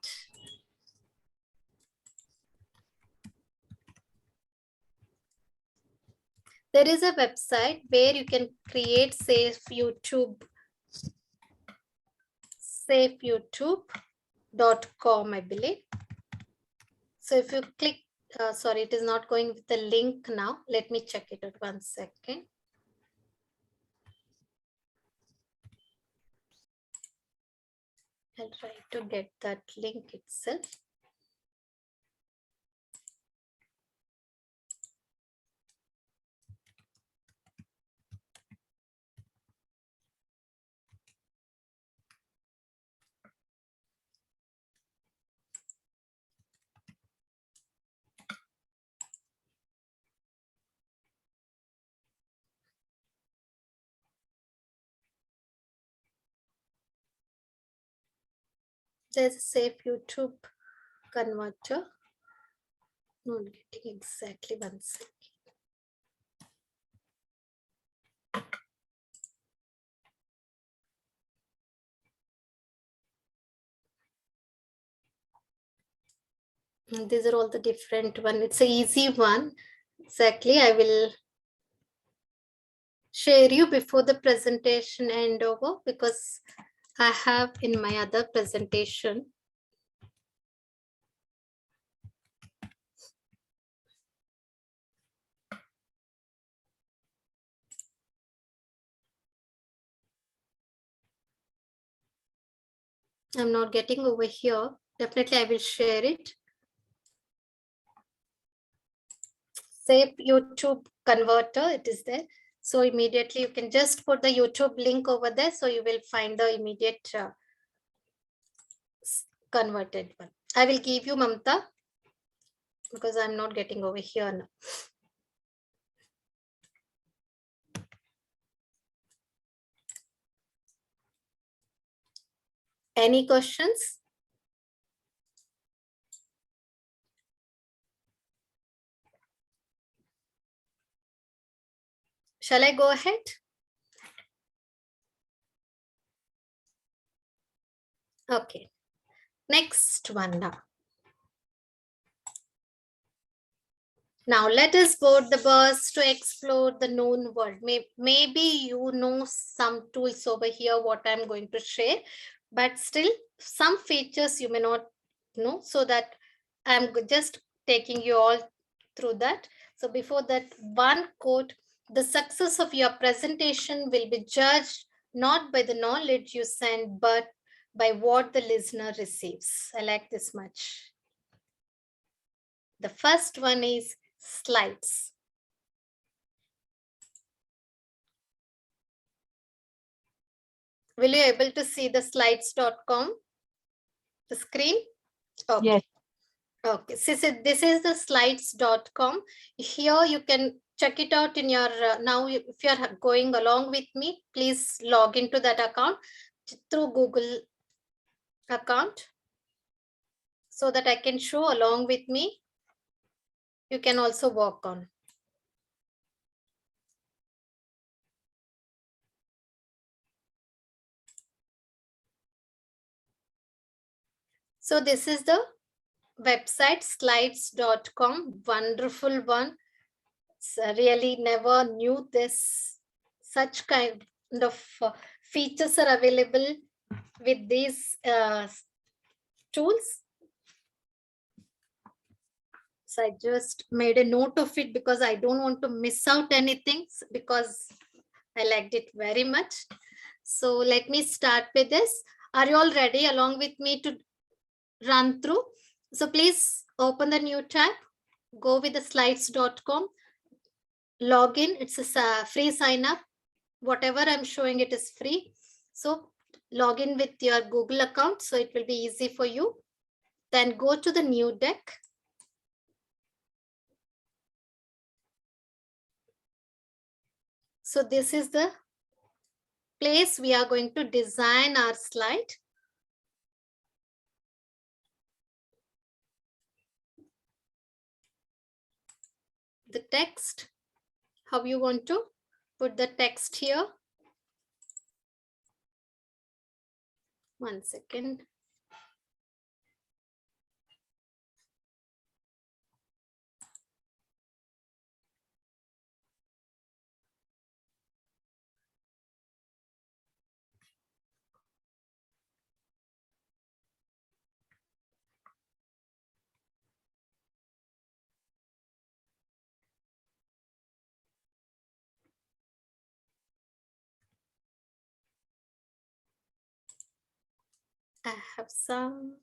There is a website where you can create safeyoutube.com, I believe. So if you click, sorry, it is not going with the link now. Let me check it out 1 second. I'll try to get that link itself. There's a safe YouTube converter. Not getting exactly 1 second. And these are all the different one. It's an easy one. Exactly. I will share you before the presentation end over because I have in my other presentation. I'm not getting over here. Definitely, I will share it. Save YouTube converter, it is there. So immediately you can just put the YouTube link over there. So you will find the immediate converted one. I will give you Mamta because I'm not getting over here now. Any questions? Shall I go ahead? Okay. Next one now. Now let us board the bus to explore the known world. Maybe you know some tools over here, what I'm going to share, but still some features you may not know, so that I'm just taking you all through that. So before that, one quote: the success of your presentation will be judged not by the knowledge you send, but by what the listener receives. I like this much. The first one is slides. Will you able to see the slides.com, the screen? Okay. Yes. Okay, so this is the slides.com. Here you can check it out in your, now if you are going along with me, please log into that account through Google account so that I can show along with me. You can also work on. So this is the website, slides.com, wonderful one. Really never knew this, such kind of features are available with these tools. So I just made a note of it because I don't want to miss out anything, because I liked it very much. So let me start with this. Are you all ready along with me to run through? So please open the new tab, go with the slides.com, log in. It's a free sign up. Whatever I'm showing, it is free. So log in with your Google account, so it will be easy for you. Then go to the new deck. So this is the place we are going to design our slide. The text, how you want to put the text here. 1 second. I have some.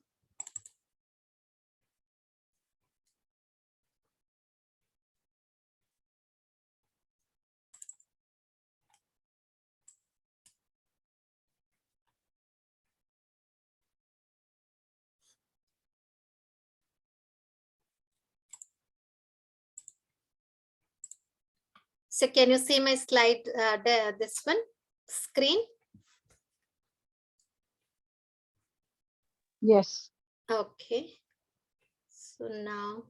So can you see my slide, this one, screen? Yes. Okay. So now.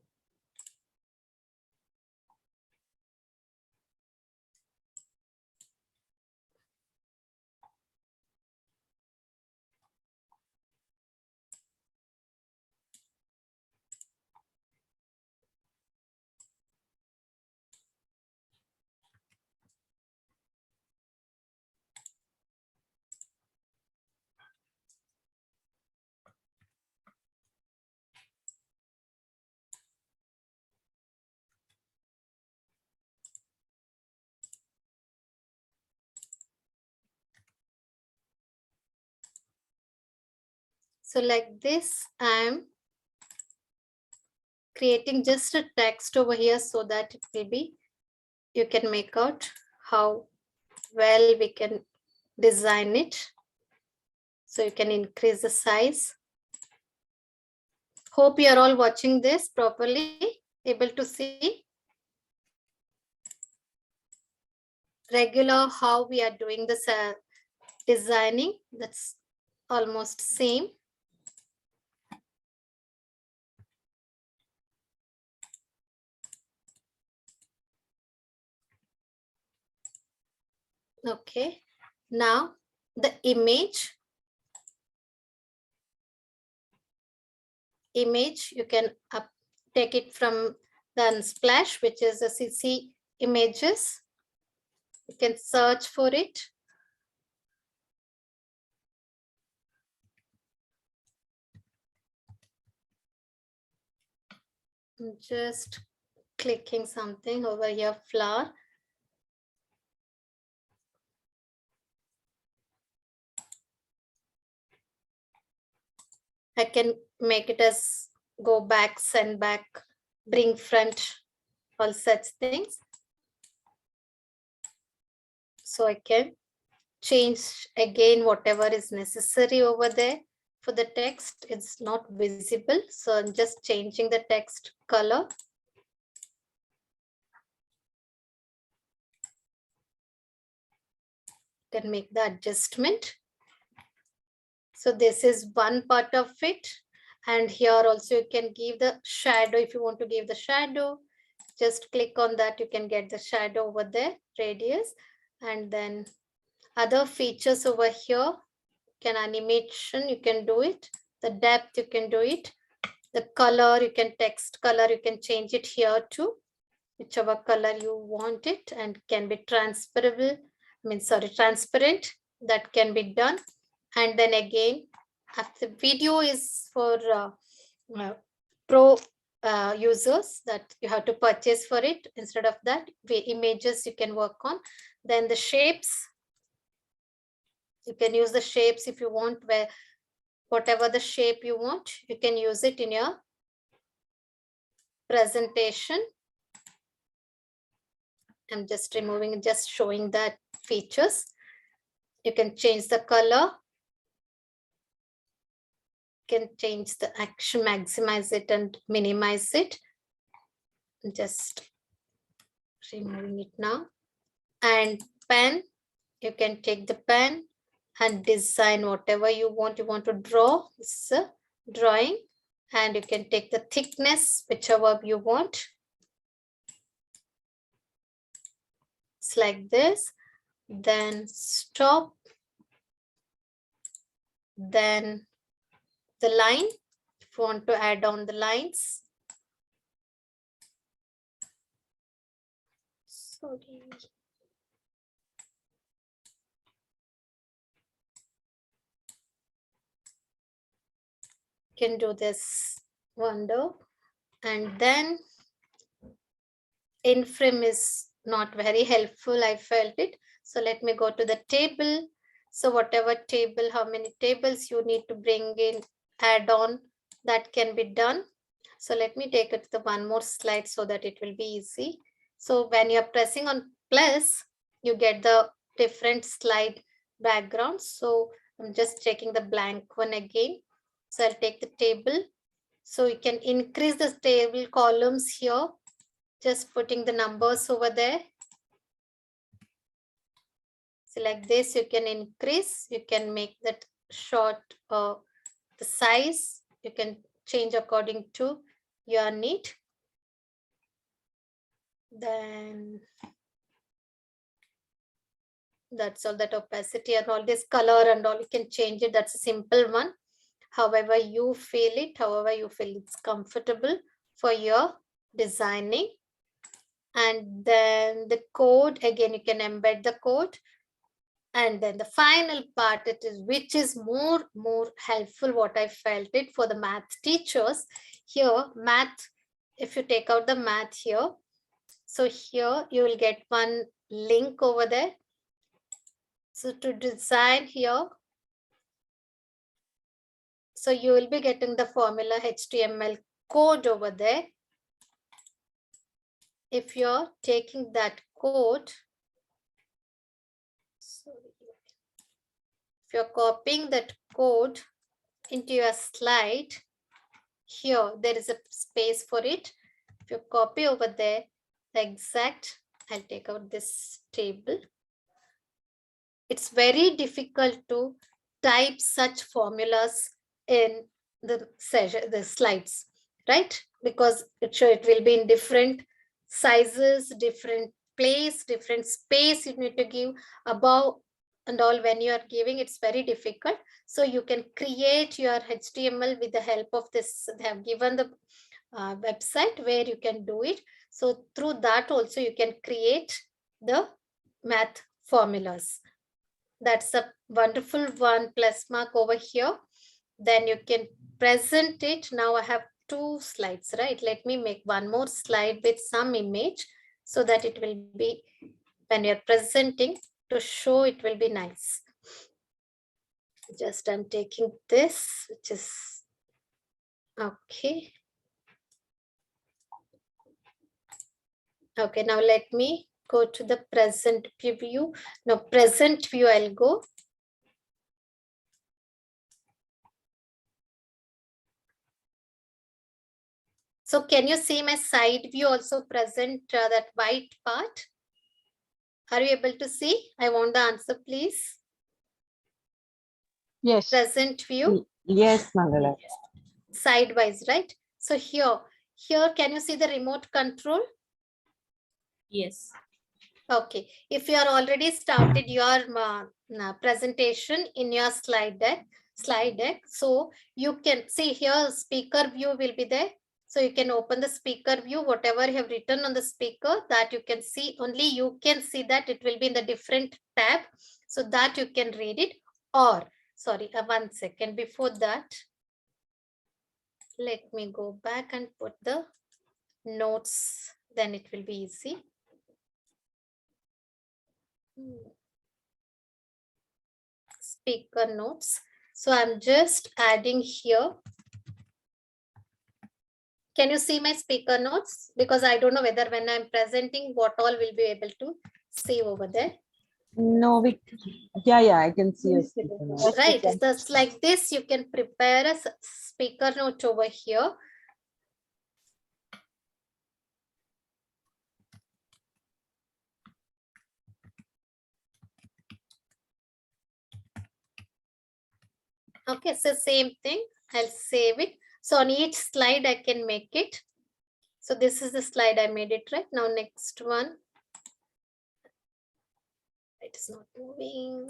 So like this, I'm creating just a text over here so that it will be, you can make out how well we can design it. So you can increase the size. Hope you are all watching this properly, able to see. Regular how we are doing this designing, that's almost same. Okay, now the image you can take it from Then Splash, which is a CC images. You can search for it. I'm just clicking something over here, flower. I can make it as go back, send back, bring front, all such things. So I can change again whatever is necessary over there. For the text, it's not visible. So I'm just changing the text color. Can make the adjustment. So this is one part of it. And here also you can give the shadow. If you want to give the shadow, just click on that. You can get the shadow over there, radius. And then other features over here, can animation, you can do it. The depth, you can do it. The color, you can text color, you can change it here too, whichever color you want it, and can be transparent, that can be done. And then again, after video is for pro users that you have to purchase for it. Instead of that, images you can work on. Then the shapes, you can use the shapes if you want, where whatever the shape you want, you can use it in your presentation. I'm just removing, just showing that features. You can change the color. You can change the action, maximize it and minimize it. Just removing it now. And pen, you can take the pen and design whatever you want. You want to draw, this is a drawing, and you can take the thickness, whichever you want. It's like this. Then stop. Then the line, if you want to add on the lines. Sorry. Can do this window. And then in frame is not very helpful, I felt it. So let me go to the table. So whatever table, how many tables you need to bring in, add on, that can be done. So let me take it to the one more slide so that it will be easy. So when you're pressing on plus, you get the different slide backgrounds. So I'm just checking the blank one again. So I'll take the table. So you can increase the table columns here, just putting the numbers over there. So like this, you can increase, you can make that short, the size, you can change according to your need. Then that's all, that opacity and all this color and all, you can change it. That's a simple one. However you feel it, however you feel it's comfortable for your designing. And then the code, again, you can embed the code. And then the final part, it is, which is more helpful, what I felt it for the math teachers. Here, math, if you take out the math here, so here you will get one link over there. So to design here, so you will be getting the formula HTML code over there. If you're taking that code, if you're copying that code into your slide, here there is a space for it. If you copy over there, the exact, I'll take out this table. It's very difficult to type such formulas in the session, the slides, right? Because it will be in different sizes, different place, different space you need to give above and all. When you are giving, it's very difficult. So you can create your HTML with the help of this. They have given the website where you can do it. So through that also you can create the math formulas. That's a wonderful one plus mark over here. Then you can present it. Now I have 2 slides, right? Let me make one more slide with some image so that it will be, when you're presenting to show, it will be nice. Just I'm taking this, which is okay. Okay, now let me go to the present view. Now present view, I'll go. So can you see my side view also present, that white part? Are you able to see? I want the answer, please. Yes. Present view. Yes, Mangala. Sidewise, right? So here, can you see the remote control? Yes. Okay. If you are already started your presentation in your slide deck, so you can see here speaker view will be there. So you can open the speaker view, whatever you have written on the speaker, that you can see, only you can see that it will be in the different tab, so that you can read it. Or, sorry, 1 second before that, let me go back and put the notes, then it will be easy. Speaker notes. So I'm just adding here. Can you see my speaker notes? Because I don't know whether when I'm presenting, what all will be able to see over there. No, yeah, I can see your speaker now. Right, it's like this. You can prepare a speaker note over here. Okay, so same thing. I'll save it. So on each slide, I can make it. So this is the slide I made it, right? Now next one. It is not moving.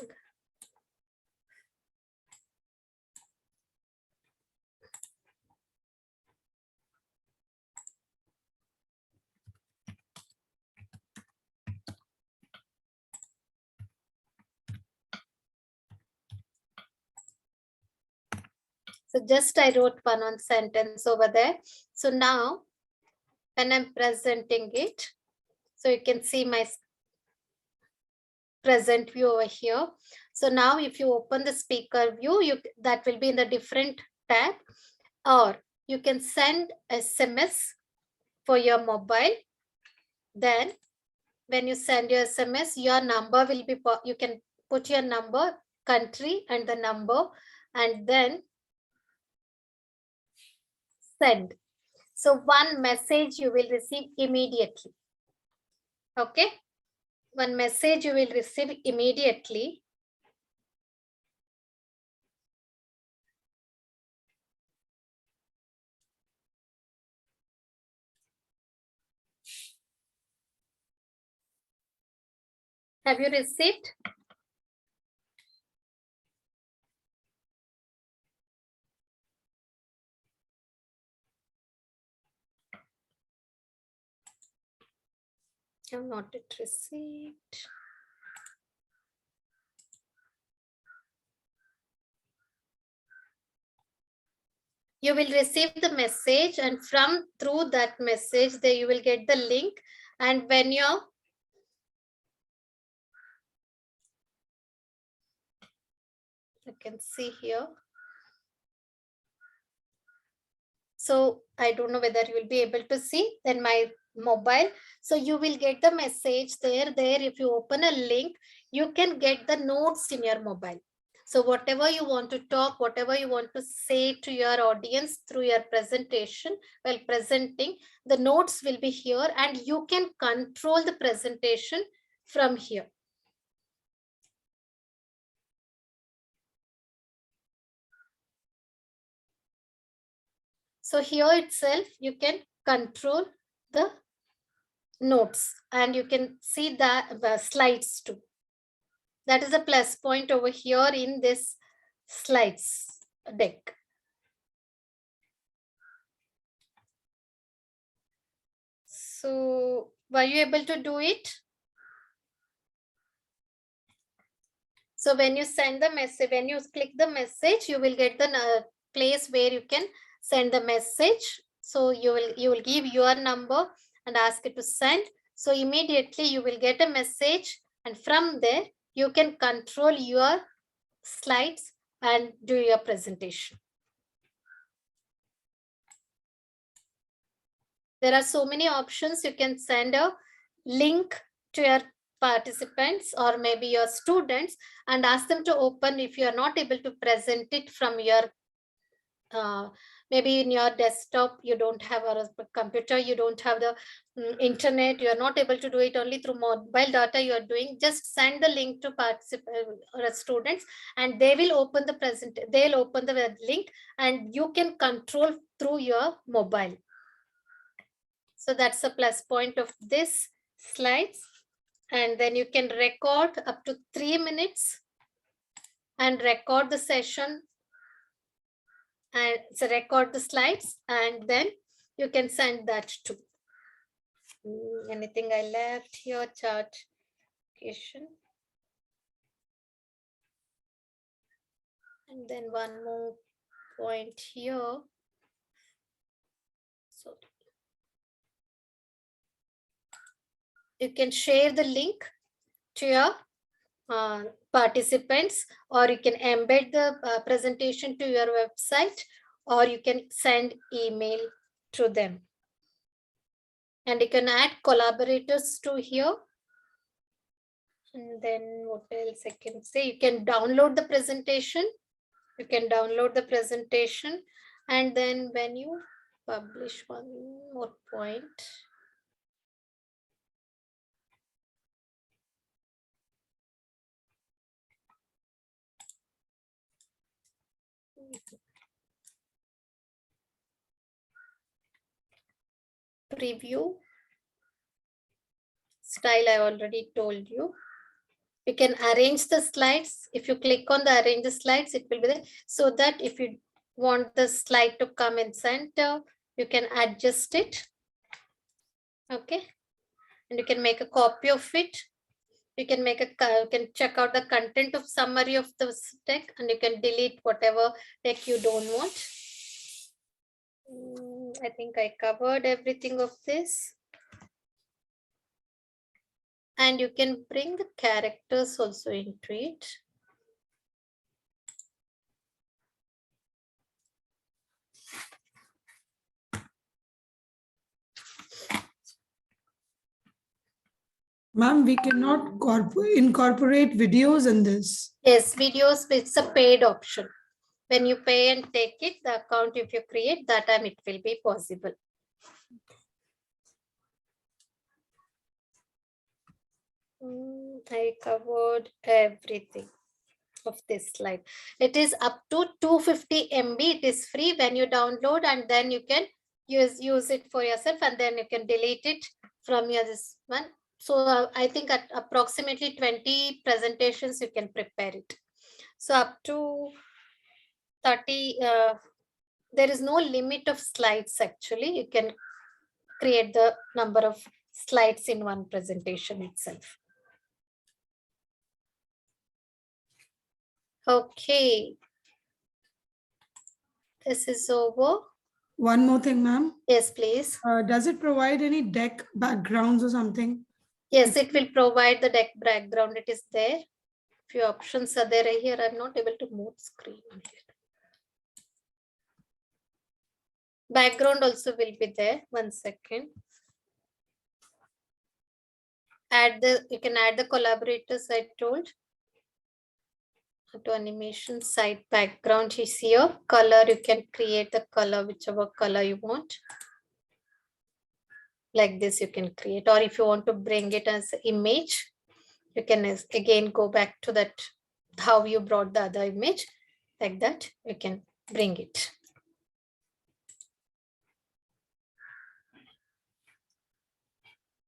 So just I wrote one sentence over there. So now when I'm presenting it, so you can see my present view over here. So now if you open the speaker view, that will be in the different tab, or you can send SMS for your mobile. Then when you send your SMS, your number will be, you can put your number, country and the number, and then send. So one message you will receive immediately. Okay. One message you will receive immediately. Have you received? I have not yet received. You will receive the message, and from through that message, there you will get the link. And when you can see here. So I don't know whether you will be able to see then my mobile. So you will get the message there. If you open a link, you can get the notes in your mobile. So whatever you want to talk, whatever you want to say to your audience through your presentation, while presenting, the notes will be here, and you can control the presentation from here. So here itself, you can control the notes, and you can see the slides too. That is a plus point over here in this slides deck. So were you able to do it? So when you send the message, when you click the message, you will get the place where you can send the message. So you will give your number and ask it to send. So immediately you will get a message, and from there you can control your slides and do your presentation. There are so many options. You can send a link to your participants or maybe your students and ask them to open. If you are not able to present it from your maybe in your desktop, you don't have a computer, you don't have the internet, you are not able to do it only through mobile data you are doing, just send the link to participants or students, and they will open the they'll open the link and you can control through your mobile. So that's a plus point of this slides. And then you can record up to 3 minutes and record the session and so record the slides, and then you can send that to. Anything I left here? Chart question. And then one more point here. So you can share the link to your participants, or you can embed the presentation to your website, or you can send email to them. And you can add collaborators to here. And then what else I can say? You can download the presentation. You can download the presentation. And then when you publish, one more point. Preview style, I already told you. You can arrange the slides. If you click on the arrange the slides, it will be there. So that if you want the slide to come in center, you can adjust it. Okay. And you can make a copy of it. You can make you can check out the content of summary of the deck, and you can delete whatever deck you don't want. I think I covered everything of this. And you can bring the characters also into it. Ma'am, we cannot incorporate videos in this. Yes, videos, it's a paid option. When you pay and take it, the account, if you create, that time it will be possible. I covered everything of this slide. It is up to 250 MB. It is free when you download, and then you can use it for yourself, and then you can delete it from your this one. So I think at approximately 20 presentations you can prepare it. So up to 30, there is no limit of slides actually. You can create the number of slides in one presentation itself. Okay. This is over. One more thing, ma'am. Yes, please. Does it provide any deck backgrounds or something? Yes, it will provide the deck background. It is there. Few options are there here. I'm not able to move screen. Background also will be there. 1 second. You can add the collaborators I told. To animation site background is here. Color, you can create the color, whichever color you want. Like this you can create, or if you want to bring it as image, you can again go back to that, how you brought the other image, like that, you can bring it.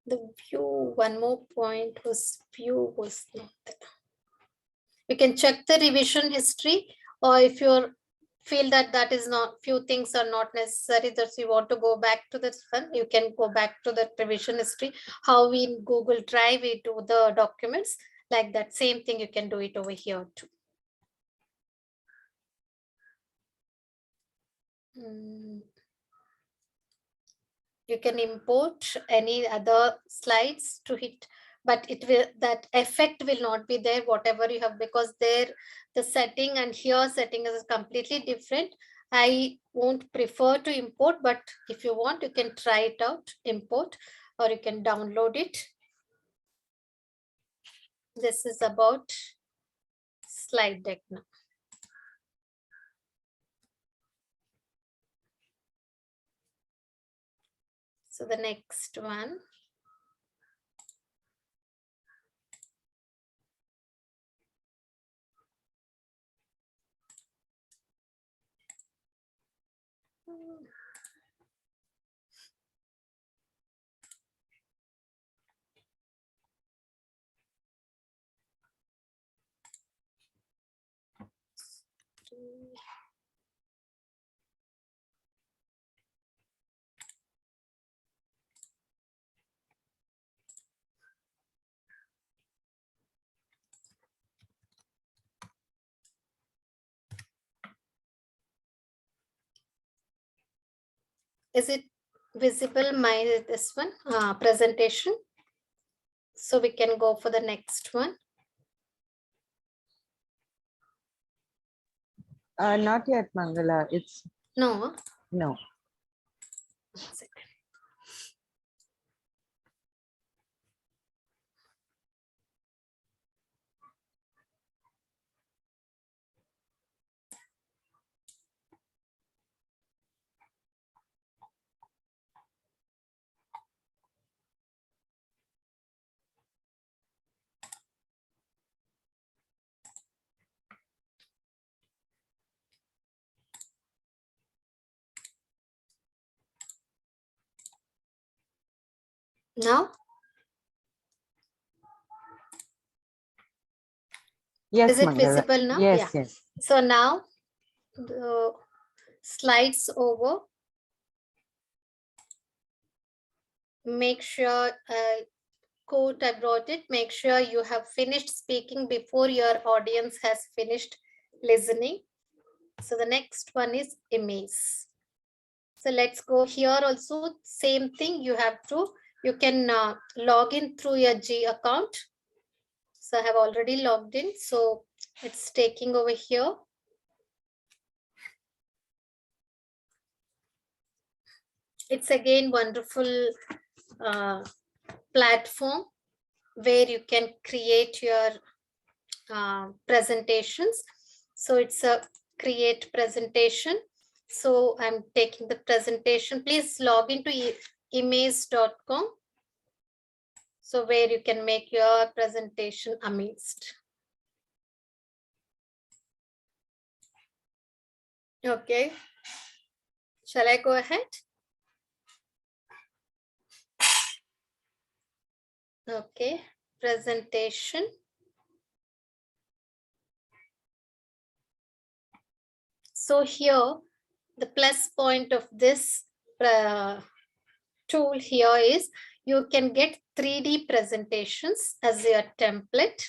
The view, one more point was view was not there. You can check the revision history, or if you're feel that that is not, few things are not necessary, that you want to go back to this one, you can go back to the revision history. How we in Google Drive we do the documents, like that same thing you can do it over here too. You can import any other slides to hit, but it will, that effect will not be there whatever you have, because there the setting and here setting is completely different. I won't prefer to import, but if you want you can try it out, import, or you can download it. This is about slide deck now. So the next one. Is it visible, my this one presentation? So we can go for the next one. Not yet, Mangala. It's No. no. One second. Now? Yes, Is it Mangala. visible now? Yes, Yeah. yes. So now the slides over. Make sure, quote, I brought it. Make sure you have finished speaking before your audience has finished listening. So the next one is Immerse. So let's go here also. Same thing. You have to, you can log in through your G account. So I have already logged in. So it's taking over here. It's again wonderful platform where you can create your presentations. So it's a create presentation. So I'm taking the presentation. Please log into immerse.com. So where you can make your presentation amazed. Okay. Shall I go ahead? Okay. Presentation. So here, the plus point of this tool here is you can get 3D presentations as your template.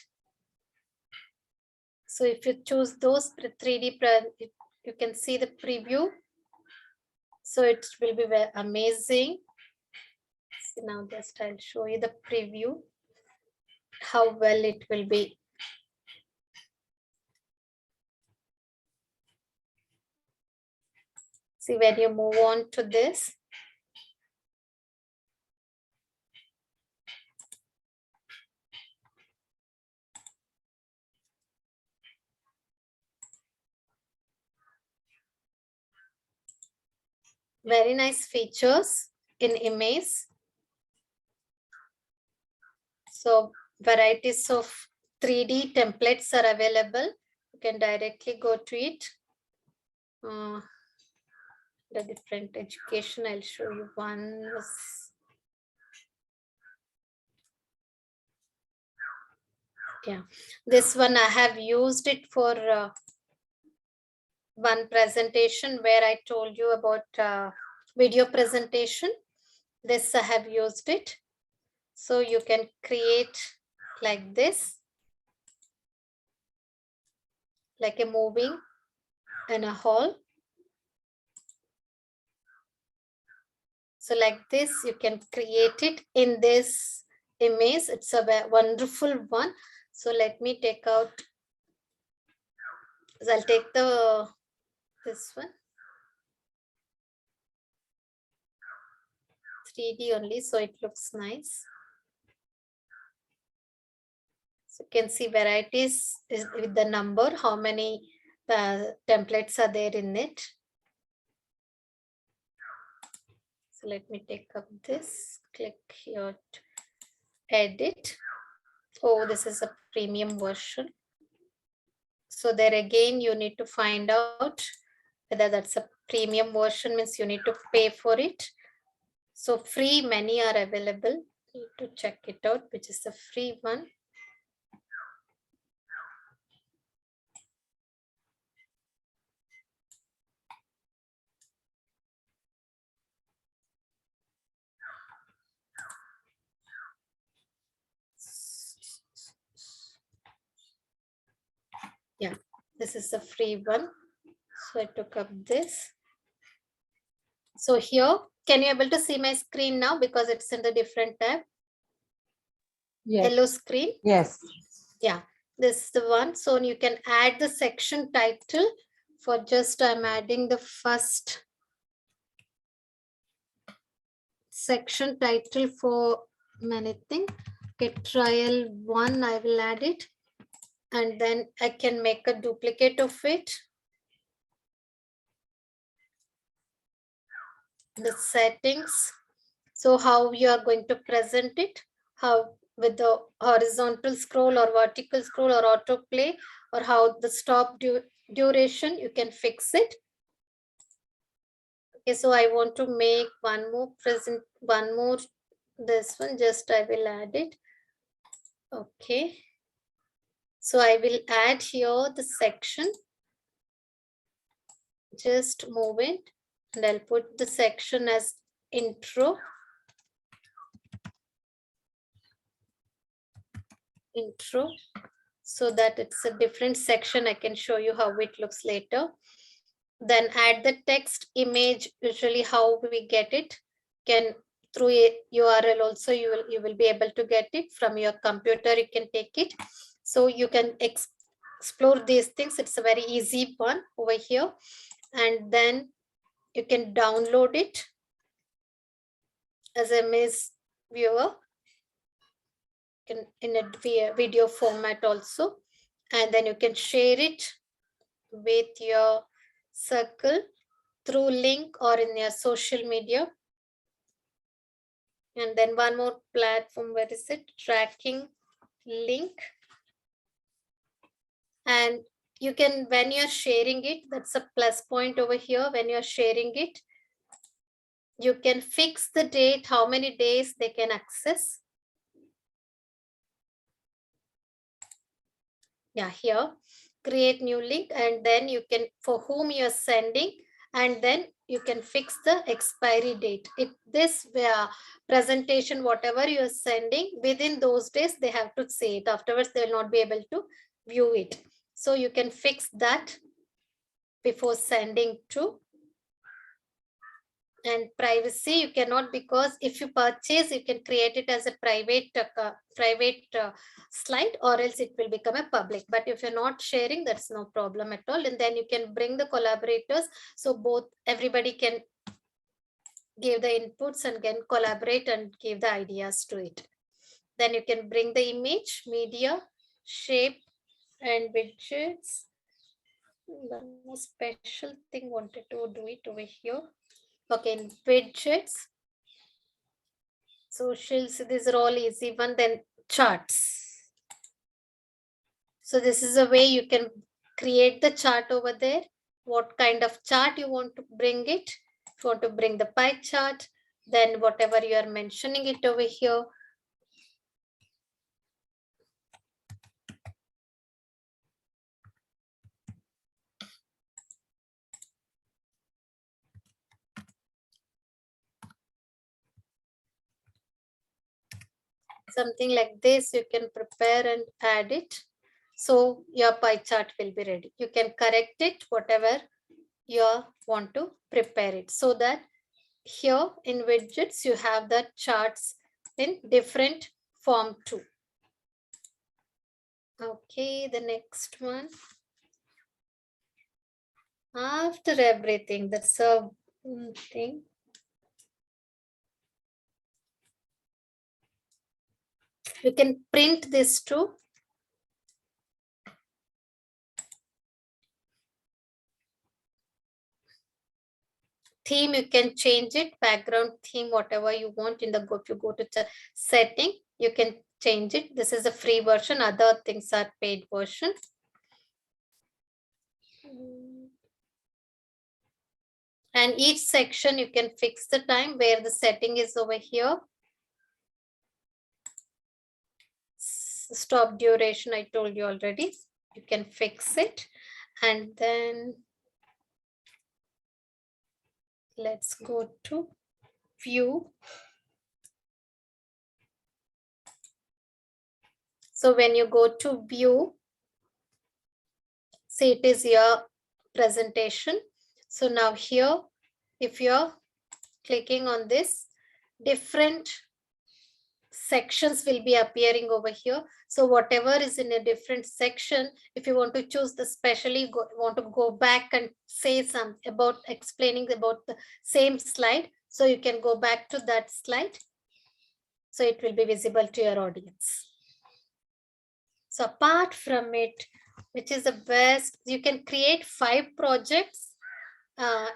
So if you choose those 3D, you can see the preview. So it will be very amazing. So now just I'll show you the preview, how well it will be. See, when you move on to this, very nice features in Immerse. So varieties of 3D templates are available. You can directly go to it. The different education, I'll show you one. Yeah, this one I have used it for one presentation where I told you about video presentation. This I have used it. So you can create like this, like a moving in a hall. So like this, you can create it in this image. It's a wonderful one. So let me take out, I'll take this one. 3D only, so it looks nice. So you can see varieties is with the number, how many templates are there in it. So let me take up this, click here to edit. Oh, this is a premium version. So there again, you need to find out whether that's a premium version, means you need to pay for it. So free, many are available. You need to check it out, which is the free one. Yeah, this is the free one. So I took up this. So here, can you able to see my screen now because it's in the different tab? Yes. Yellow screen. Yes. Yeah, this is the one. So you can add the section title. For just I'm adding the first section title for anything. Okay, trial 1, I will add it. And then I can make a duplicate of it. The settings. So how you are going to present it, how with the horizontal scroll or vertical scroll or autoplay, or how the stop duration, you can fix it. Okay, so I want to make one more this one, just I will add it. Okay. So I will add here the section. Just move it and I'll put the section as intro. So that it's a different section. I can show you how it looks later. Then add the text image. Usually how we get it, can through a URL also you will be able to get it from your computer. You can take it. So you can explore these things. It's a very easy one over here. And then you can download it as a Immerse viewer. In a video format also, and then you can share it with your circle through link or in your social media. And then one more platform, where is it? Tracking link. And you can, when you're sharing it, that's a plus point over here. When you're sharing it, you can fix the date, how many days they can access. Yeah, here, create new link, and then you can, for whom you're sending, and then you can fix the expiry date. This presentation, whatever you're sending, within those days, they have to see it. Afterwards, they will not be able to view it. So you can fix that before sending to. And privacy, you cannot, because if you purchase, you can create it as a private slide, or else it will become a public. But if you're not sharing, that's no problem at all. And then you can bring the collaborators, so everybody can give the inputs and can collaborate and give the ideas to it. Then you can bring the image, media, shape, and widgets. One more special thing, wanted to do it over here. Okay, in widgets, socials, these are all easy one. Then charts. So this is a way you can create the chart over there. What kind of chart you want to bring it. If you want to bring the pie chart, then whatever you are mentioning it over here. Something like this, you can prepare and add it. So your pie chart will be ready. You can correct it, whatever you want to prepare it, so that here in widgets, you have the charts in different form too. Okay, the next one. After everything, that's a thing. You can print this too. Theme, you can change it, background theme, whatever you want in the go. If you go to setting, you can change it. This is a free version, other things are paid version. And each section you can fix the time, where the setting is over here. Stop duration, I told you already. You can fix it. And then let's go to view. So when you go to view, see, it is your presentation. So now here, if you're clicking on this, different sections will be appearing over here. So whatever is in a different section, if you want to choose the specially want to go back and say some about explaining about the same slide, so you can go back to that slide. So it will be visible to your audience. So apart from it, which is the best, you can create 5 projects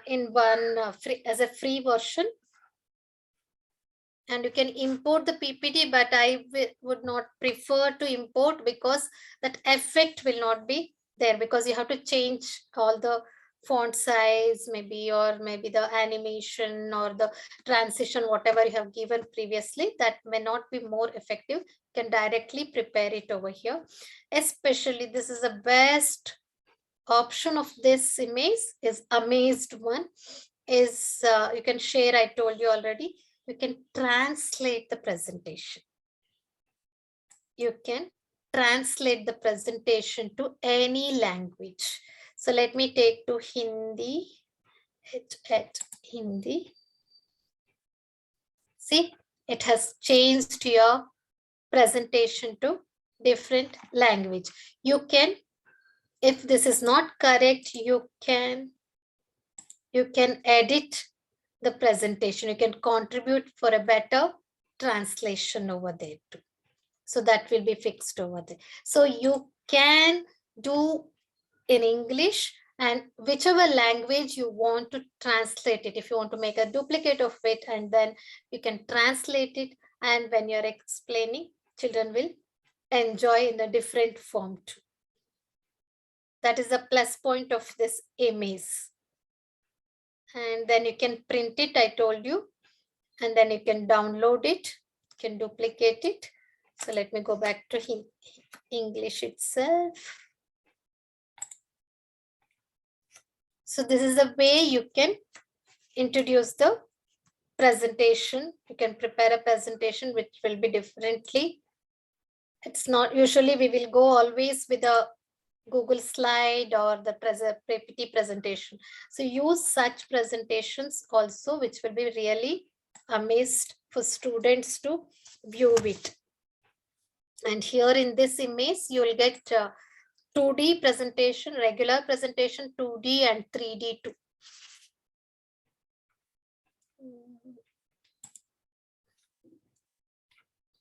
in one as a free version. And you can import the PPT, but I would not prefer to import, because that effect will not be there, because you have to change all the font size, maybe, or maybe the animation or the transition, whatever you have given previously, that may not be more effective. You can directly prepare it over here. Especially, this is the best option of this image is amazed one. Is you can share, I told you already. You can translate the presentation. You can translate the presentation to any language. So let me take to Hindi. Hit Hindi. See, it has changed your presentation to different language. You can, if this is not correct, you can edit the presentation. You can contribute for a better translation over there too. So that will be fixed over there. So you can do in English, and whichever language you want to translate it. If you want to make a duplicate of it, and then you can translate it. And when you're explaining, children will enjoy in a different form too. That is the plus point of this image. And then you can print it, I told you, and then you can download it, you can duplicate it. So let me go back to English itself. So this is the way you can introduce the presentation. You can prepare a presentation which will be differently. It's not usually we will go always with a Google slide or the PPT presentation. So use such presentations also, which will be really amazed for students to view it. And here in this image, you will get 2D presentation, regular presentation, 2D and 3D too.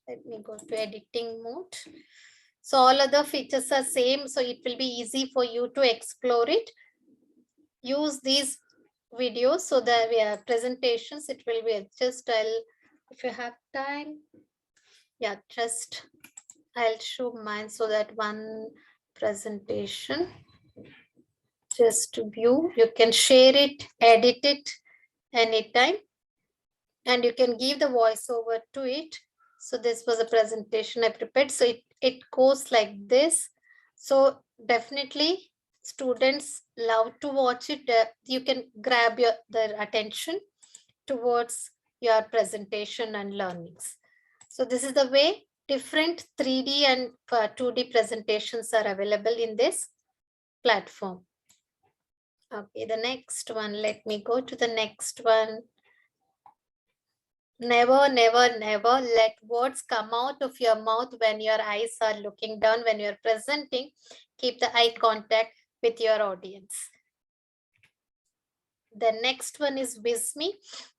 Let me go to editing mode. So all other features are same, so it will be easy for you to explore it. Use these videos so that we have presentations. It will be just, if you have time, yeah, just I'll show mine so that one presentation just to view. You can share it, edit it anytime, and you can give the voiceover to it. So this was a presentation I prepared. So it goes like this. So definitely students love to watch it. You can grab their attention towards your presentation and learnings. So this is the way different 3D and 2D presentations are available in this platform. Okay, the next one, let me go to the next one. Never, never, never let words come out of your mouth when your eyes are looking down. When you're presenting, keep the eye contact with your audience. The next one is WISME.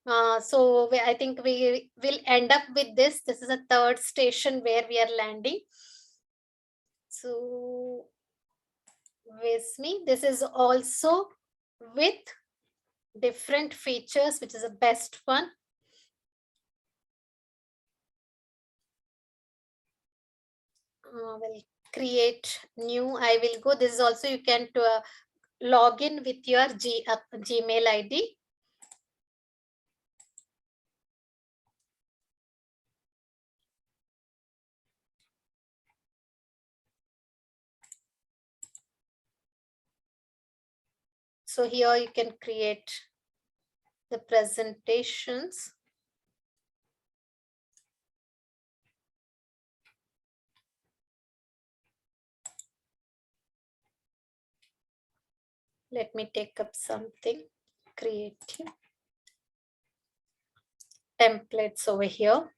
I think we will end up with this. This is a third station where we are landing. So WISME, this is also with different features, which is the best one. Will create new. I will go. This is also you can log in with your Gmail ID. So here you can create the presentations. Let me take up something creative. Templates over here.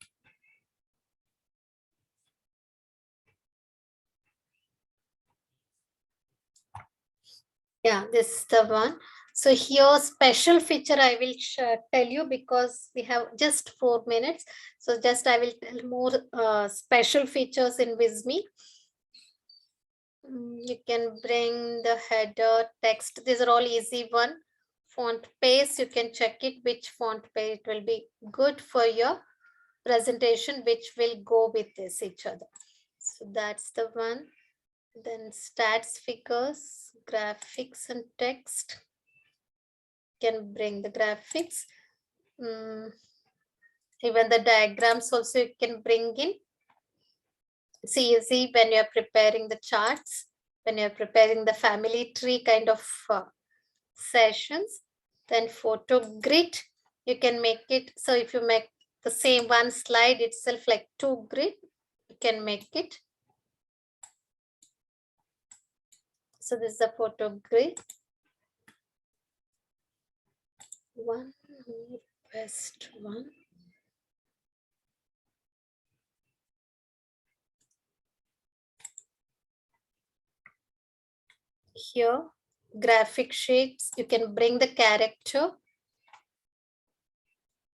Yeah, this is the one. So here special feature I will tell you because we have just 4 minutes. So just I will tell more special features in WISME. You can bring the header text. These are all easy one. Font paste, you can check it which font paste will be good for your presentation, which will go with this each other. So that's the one. Then stats, figures, graphics and text. Can bring the graphics. Even the diagrams also you can bring in. It's easy when you're preparing the charts, when you're preparing the family tree kind of sessions. Then photo grid, you can make it. So if you make the same one slide itself like 2 grid, you can make it. So this is the photo grid. One best one. Here, graphic shapes, you can bring the character,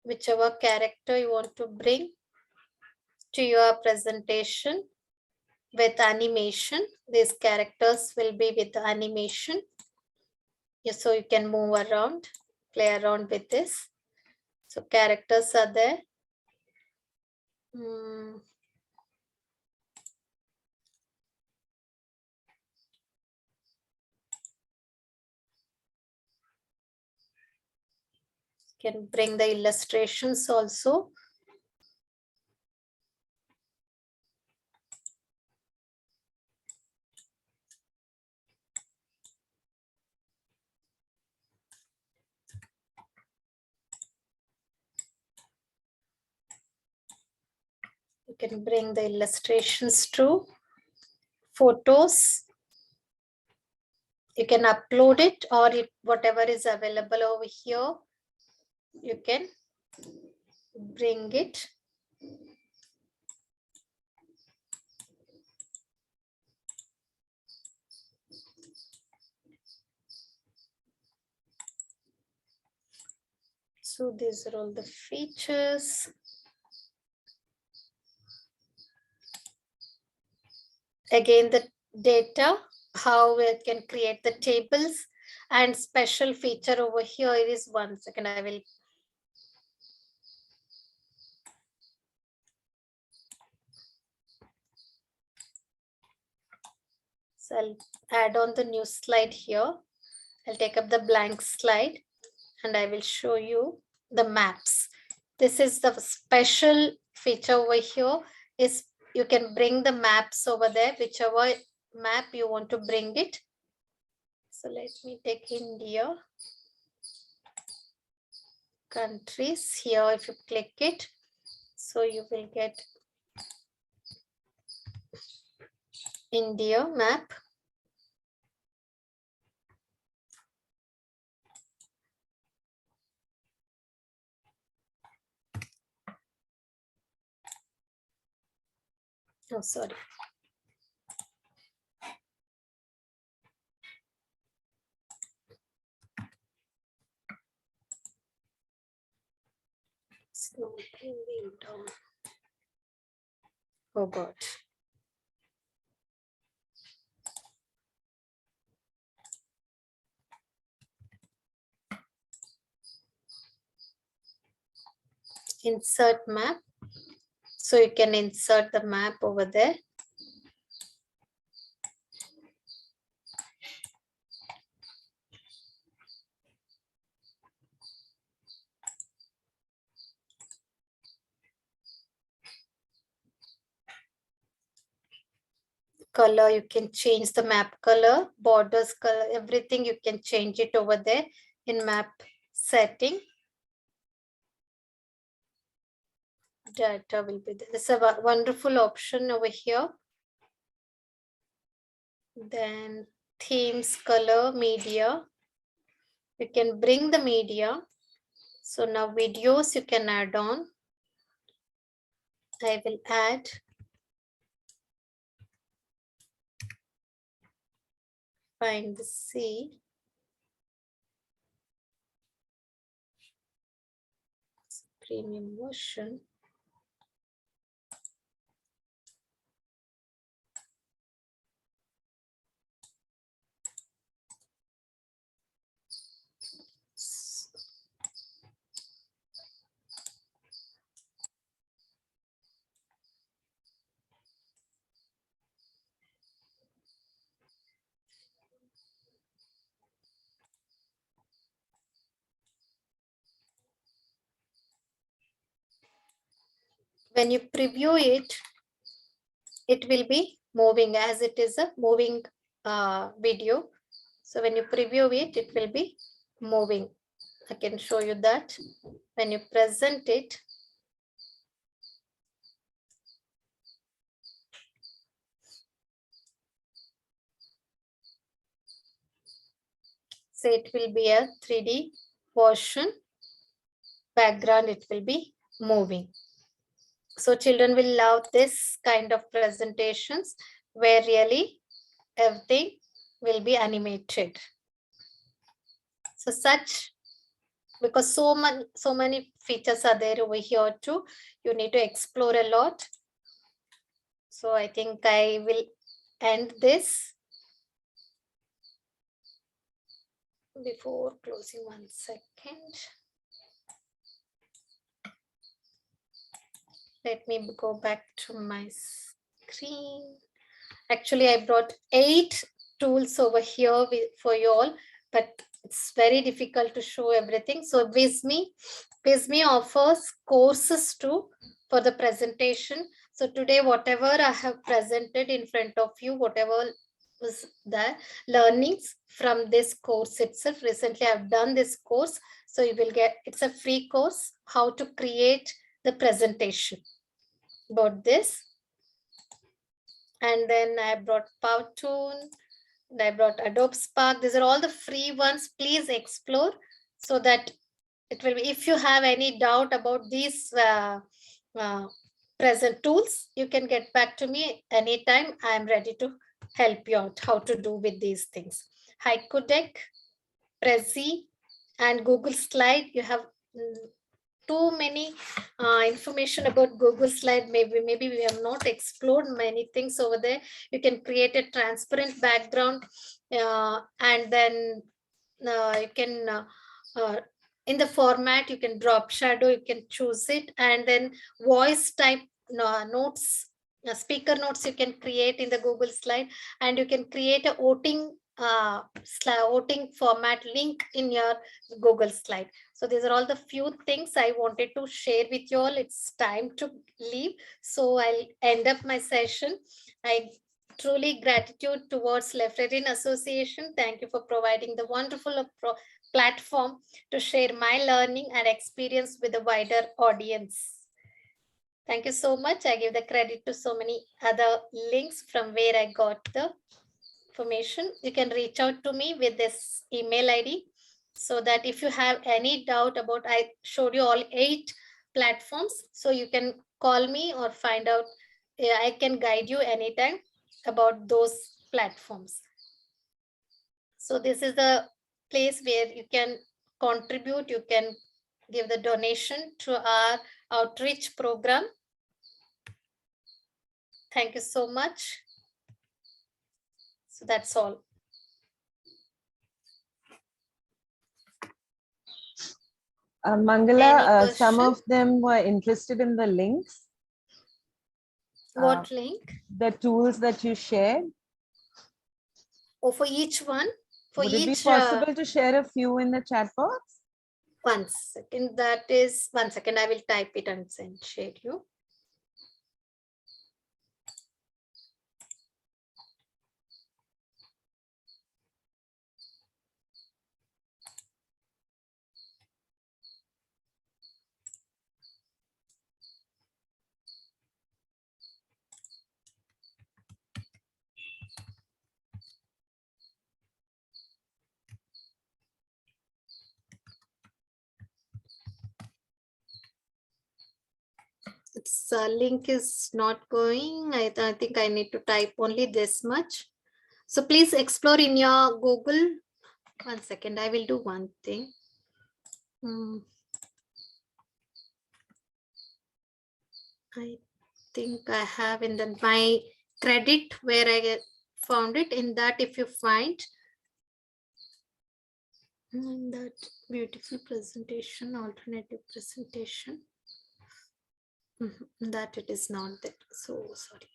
whichever character you want to bring to your presentation with animation. These characters will be with the animation. So you can move around, play around with this. So characters are there. Can bring the illustrations also. You can bring the illustrations too. Photos. You can upload it or whatever is available over here. You can bring it. So these are all the features. Again, the data, how we can create the tables, and special feature over here is 1 second. I will. So I'll add on the new slide here. I'll take up the blank slide and I will show you the maps. This is the special feature over here is you can bring the maps over there, whichever map you want to bring it. So let me take India. Countries here, if you click it, so you will get India map. Oh, sorry. Slowly wheel down. Oh God. Insert map. So you can insert the map over there. Color, you can change the map color, borders color, everything you can change it over there in map setting. Data will be there. This is a wonderful option over here. Then themes, color, media. You can bring the media. So now videos you can add on. I will add. Find the C. Premium version. When you preview it, it will be moving as it is a moving video. So when you preview it, it will be moving. I can show you that. When you present it, so it will be a 3D version. Background, it will be moving. So children will love this kind of presentations where really everything will be animated. So such, because so many features are there over here too, you need to explore a lot. So I think I will end this before closing. 1 second. Let me go back to my screen. Actually, I brought 8 tools over here for you all, but it's very difficult to show everything. So Visme offers courses too for the presentation. So today, whatever I have presented in front of you, whatever was the learnings from this course itself. Recently, I've done this course. So you will get, it's a free course, how to create the presentation about this. And then I brought Powtoon, I brought Adobe Spark. These are all the free ones. Please explore so that it will be, if you have any doubt about these present tools, you can get back to me anytime. I am ready to help you out how to do with these things. Haiku Deck, Prezi, and Google Slide. You have too many information about Google Slide. Maybe we have not explored many things over there. You can create a transparent background and then you can in the format you can drop shadow, you can choose it, and then voice type notes, speaker notes you can create in the Google Slide, and you can create a voting voting format link in your Google Slide. So these are all the few things I wanted to share with you all. It's time to leave. So I'll end up my session. I truly gratitude towards Left-Reading Association. Thank you for providing the wonderful platform to share my learning and experience with a wider audience. Thank you so much. I give the credit to so many other links from where I got the information. You can reach out to me with this email ID so that if you have any doubt about, I showed you all 8 platforms. So you can call me or find out. I can guide you anytime about those platforms. So this is the place where you can contribute, you can give the donation to our outreach program. Thank you so much. So that's all. Mangala, some question? of them were interested in the links, What link? the tools that you shared. Oh, for each one? For Would it be each, possible to share a few in the chat box? 1 second, that is 1 second. I will type it and send share you. Its link is not going. I think I need to type only this much. So please explore in your Google. 1 second, I will do one thing. I think I have in my credit where I found it. In that, if you find in that beautiful presentation, alternative presentation, that it is not that. So sorry.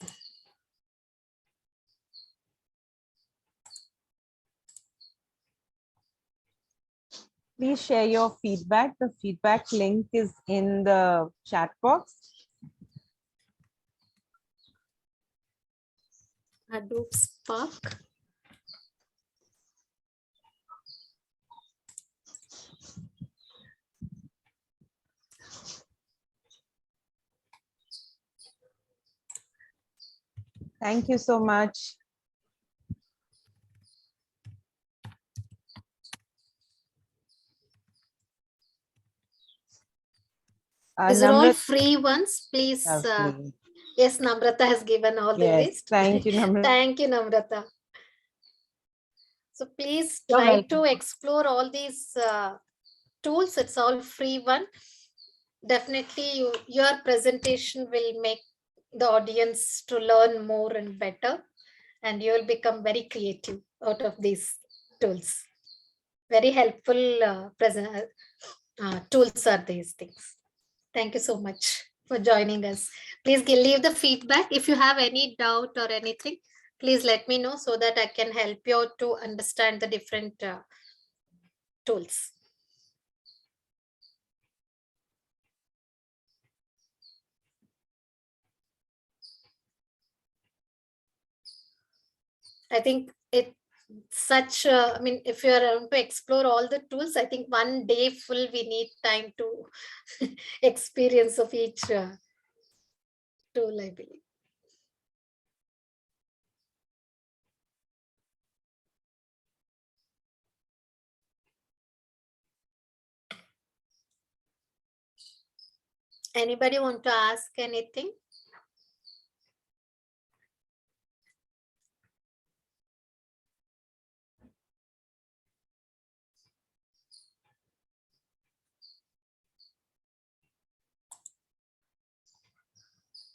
Please share your feedback. The feedback link is in the chat box. Adobe Spark. Thank you so much. These are all free ones. Please. Yes, Namrata has given all the list. Thank you, Namrata. Thank you, Namrata. So please try to explore all these tools. It's all free one. Definitely your presentation will make the audience to learn more and better, and you will become very creative out of these tools. Very helpful tools are these things. Thank you so much for joining us. Please leave the feedback. If you have any doubt or anything, please let me know so that I can help you out to understand the different tools. I think it such I mean, if you are around to explore all the tools, I think 1 day full we need time to experience of each tool, I believe. Anybody want to ask anything?